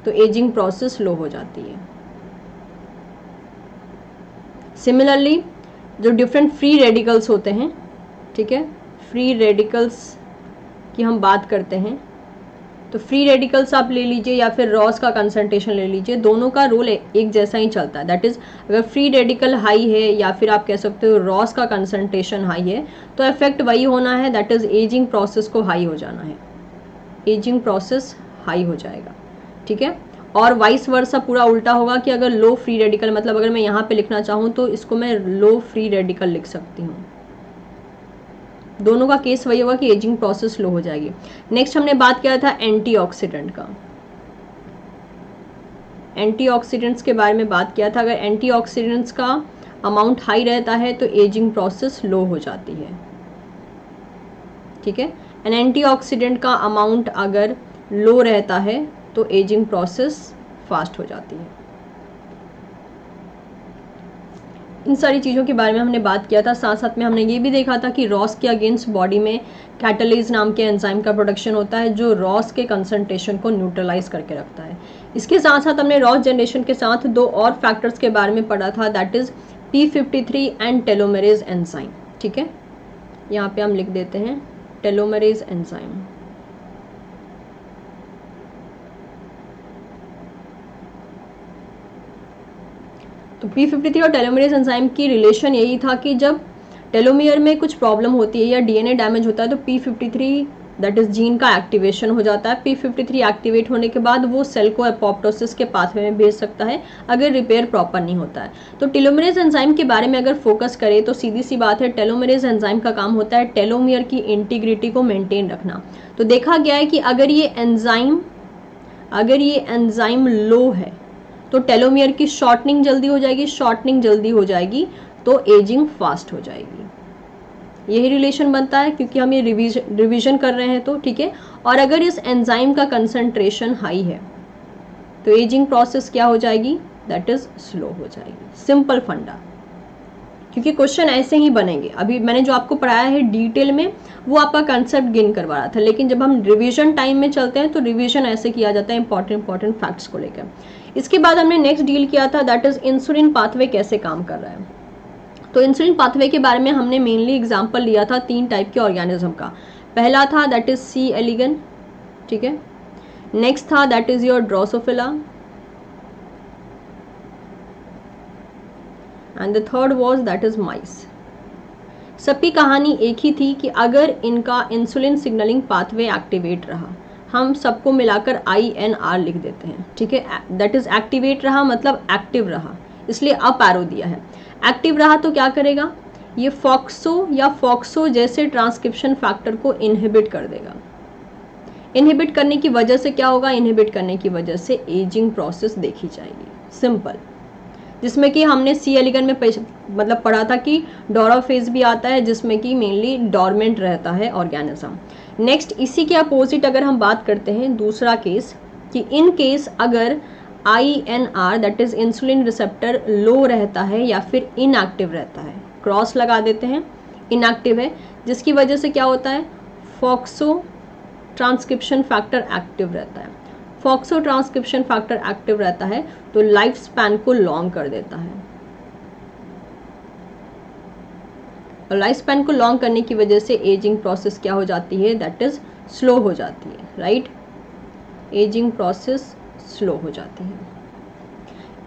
तो एजिंग प्रोसेस लो हो जाती है। सिमिलरली जो डिफरेंट फ्री रेडिकल्स होते हैं, ठीक है, फ्री रेडिकल्स की हम बात करते हैं, तो फ्री रेडिकल्स आप ले लीजिए या फिर रॉस का कंसंट्रेशन ले लीजिए, दोनों का रोल एक जैसा ही चलता है। दैट इज़ अगर फ्री रेडिकल हाई है या फिर आप कह सकते हो रॉस का कंसंट्रेशन हाई है, तो इफेक्ट वही होना है, दैट इज़ एजिंग प्रोसेस को हाई हो जाना है, एजिंग प्रोसेस हाई हो जाएगा, ठीक है। और वाइस वर्सा पूरा उल्टा होगा कि अगर लो फ्री रेडिकल, मतलब अगर मैं यहाँ पे लिखना चाहूँ तो इसको मैं लो फ्री रेडिकल लिख सकती हूँ, दोनों का केस वही होगा कि एजिंग प्रोसेस स्लो हो जाएगी। नेक्स्ट हमने बात किया था एंटीऑक्सीडेंट का, एंटीऑक्सीडेंट्स के बारे में बात किया था। अगर एंटीऑक्सीडेंट्स का अमाउंट हाई रहता है तो एजिंग प्रोसेस लो हो जाती है, ठीक है। एंड एंटीऑक्सीडेंट का अमाउंट अगर लो रहता है तो एजिंग प्रोसेस फास्ट हो जाती है। इन सारी चीज़ों के बारे में हमने बात किया था। साथ साथ में हमने ये भी देखा था कि रॉस के अगेंस्ट बॉडी में कैटालेज नाम के एंजाइम का प्रोडक्शन होता है जो रॉस के कंसंट्रेशन को न्यूट्रलाइज करके रखता है। इसके साथ साथ हमने रॉस जनरेशन के साथ दो और फैक्टर्स के बारे में पढ़ा था, that is P53 and telomeres enzyme, ठीक है। यहाँ पे हम लिख देते हैं टेलोमेरेज एंजाइम। तो P53 और टेलोमेरेज एंजाइम की रिलेशन यही था कि जब टेलोमियर में कुछ प्रॉब्लम होती है या डीएनए डैमेज होता है तो P53 दैट इज जीन का एक्टिवेशन हो जाता है। P53 एक्टिवेट होने के बाद वो सेल को एपोप्टोसिस के पाथवे में भेज सकता है अगर रिपेयर प्रॉपर नहीं होता है। तो टेलोमेरेज एंजाइम के बारे में अगर फोकस करें तो सीधी सी बात है, टेलोमेरेज एंजाइम का काम होता है टेलोमियर की इंटीग्रिटी को मेंटेन रखना। तो देखा गया है कि अगर ये एंजाइम लो है तो टेलोमियर की शॉर्टनिंग जल्दी हो जाएगी, शॉर्टनिंग जल्दी हो जाएगी तो एजिंग फास्ट हो जाएगी। यही रिलेशन बनता है क्योंकि हम ये रिवीजन कर रहे हैं तो, ठीक है। और अगर इस एंजाइम का कंसंट्रेशन हाई है तो एजिंग प्रोसेस क्या हो जाएगी, दैट इज स्लो हो जाएगी। सिंपल फंडा, क्योंकि क्वेश्चन ऐसे ही बनेंगे। अभी मैंने जो आपको पढ़ाया है डिटेल में वो आपका कंसेप्ट गेन करवा रहा था, लेकिन जब हम रिवीजन टाइम में चलते हैं तो रिवीजन ऐसे किया जाता है इंपॉर्टेंट फैक्ट्स को लेकर। इसके बाद हमने नेक्स्ट डील किया था दैट इज इंसुलिन पाथवे कैसे काम कर रहा है। तो इंसुलिन पाथवे के बारे में हमने मेनली एग्जांपल लिया था 3 टाइप के ऑर्गेनिज्म का। पहला था दैट इज सी एलिगन, ठीक है। नेक्स्ट था that is your drosophila and the third was that is mice. सबकी कहानी एक ही थी कि अगर इनका इंसुलिन सिग्नलिंग पाथवे एक्टिवेट रहा, हम सबको मिलाकर INR लिख देते हैं, ठीक है। दैट इज एक्टिवेट रहा मतलब एक्टिव रहा, इसलिए अप एरो दिया है। एक्टिव रहा तो क्या करेगा, ये फॉक्सो जैसे ट्रांसक्रिप्शन फैक्टर को इनहिबिट कर देगा। इनहिबिट करने की वजह से क्या होगा, इनहिबिट करने की वजह से एजिंग प्रोसेस देखी जाएगी, सिंपल। जिसमें कि हमने सी एलिगन में मतलब पढ़ा था कि डोरा फेज भी आता है जिसमें कि मेनली डॉर्मेंट रहता है ऑर्गेनिज्म। नेक्स्ट इसी के अपोजिट अगर हम बात करते हैं दूसरा केस, कि इन केस अगर INR that is insulin receptor low रहता है या फिर इनएक्टिव रहता है, क्रॉस लगा देते हैं, इनएक्टिव है, जिसकी वजह से क्या होता है, फॉक्सो ट्रांसक्रिप्शन फैक्टर एक्टिव रहता है। फॉक्सो ट्रांसक्रिप्शन फैक्टर एक्टिव रहता है तो लाइफ स्पैन को लॉन्ग कर देता है, और लाइफ स्पैन को लॉन्ग करने की वजह से एजिंग प्रोसेस क्या हो जाती है, दैट इज स्लो हो जाती है, राइट। एजिंग प्रोसेस स्लो हो जाती है।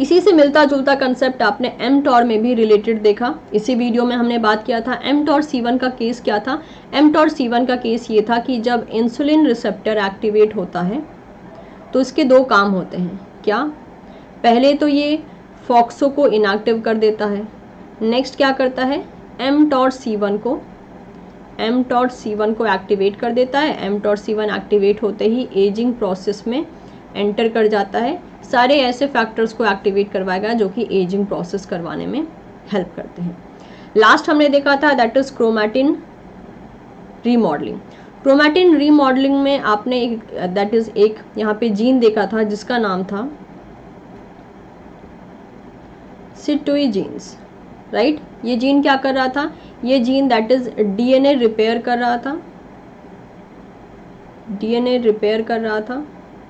इसी से मिलता जुलता कंसेप्ट आपने mTOR में भी रिलेटेड देखा। इसी वीडियो में हमने बात किया था mTOR C1 का केस क्या था। mTOR C1 का केस ये था कि जब इंसुलिन रिसेप्टर एक्टिवेट होता है तो इसके 2 काम होते हैं। क्या, पहले तो ये फॉक्सो को इनएक्टिव कर देता है, नेक्स्ट क्या करता है, mTOR C1 को एक्टिवेट कर देता है। mTOR C1 एक्टिवेट होते ही एजिंग प्रोसेस में एंटर कर जाता है, सारे ऐसे फैक्टर्स को एक्टिवेट करवाएगा जो कि एजिंग प्रोसेस करवाने में हेल्प करते हैं। लास्ट हमने देखा था that is chromatin remodelling. Chromatin remodelling में आपने दैट इज एक यहाँ पे जीन देखा था जिसका नाम था सिटोई जीन्स, राइट। ये जीन क्या कर रहा था, ये gene that is DNA repair कर रहा था, DNA रिपेयर कर रहा था,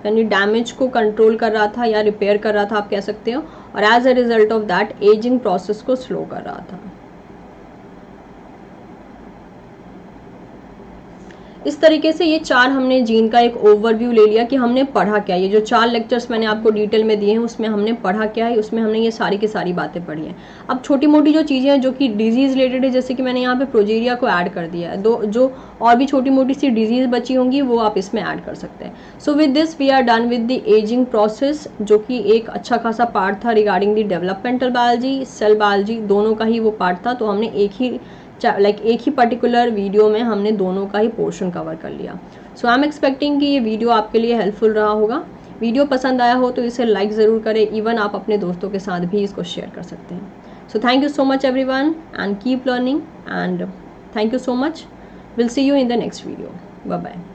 यानी डैमेज को कंट्रोल कर रहा था या रिपेयर कर रहा था आप कह सकते हो, और as a result of that ageing process को स्लो कर रहा था। इस तरीके से ये 4 हमने जीन का एक ओवरव्यू ले लिया कि हमने पढ़ा क्या। ये जो 4 लेक्चर्स मैंने आपको डिटेल में दिए हैं उसमें हमने पढ़ा क्या है, उसमें हमने ये सारी की सारी बातें पढ़ी हैं। अब छोटी मोटी जो चीज़ें हैं जो कि डिजीज़ रिलेटेड है, जैसे कि मैंने यहाँ पे प्रोजेरिया को ऐड कर दिया है, जो और भी छोटी मोटी सी डिजीज़ बची होंगी वो आप इसमें ऐड कर सकते हैं। So with this we are done with the ageing process, जो कि एक अच्छा खासा पार्ट था regarding the developmental biology, cell biology, दोनों का ही वो पार्ट था। तो हमने एक ही लाइक एक ही पर्टिकुलर वीडियो में हमने दोनों का ही पोर्शन कवर कर लिया। सो आई एम एक्सपेक्टिंग कि ये वीडियो आपके लिए हेल्पफुल रहा होगा। वीडियो पसंद आया हो तो इसे लाइक ज़रूर करें, इवन आप अपने दोस्तों के साथ भी इसको शेयर कर सकते हैं। So thank you so much everyone and keep learning and thank you so much. Will see you in the next video. Bye bye.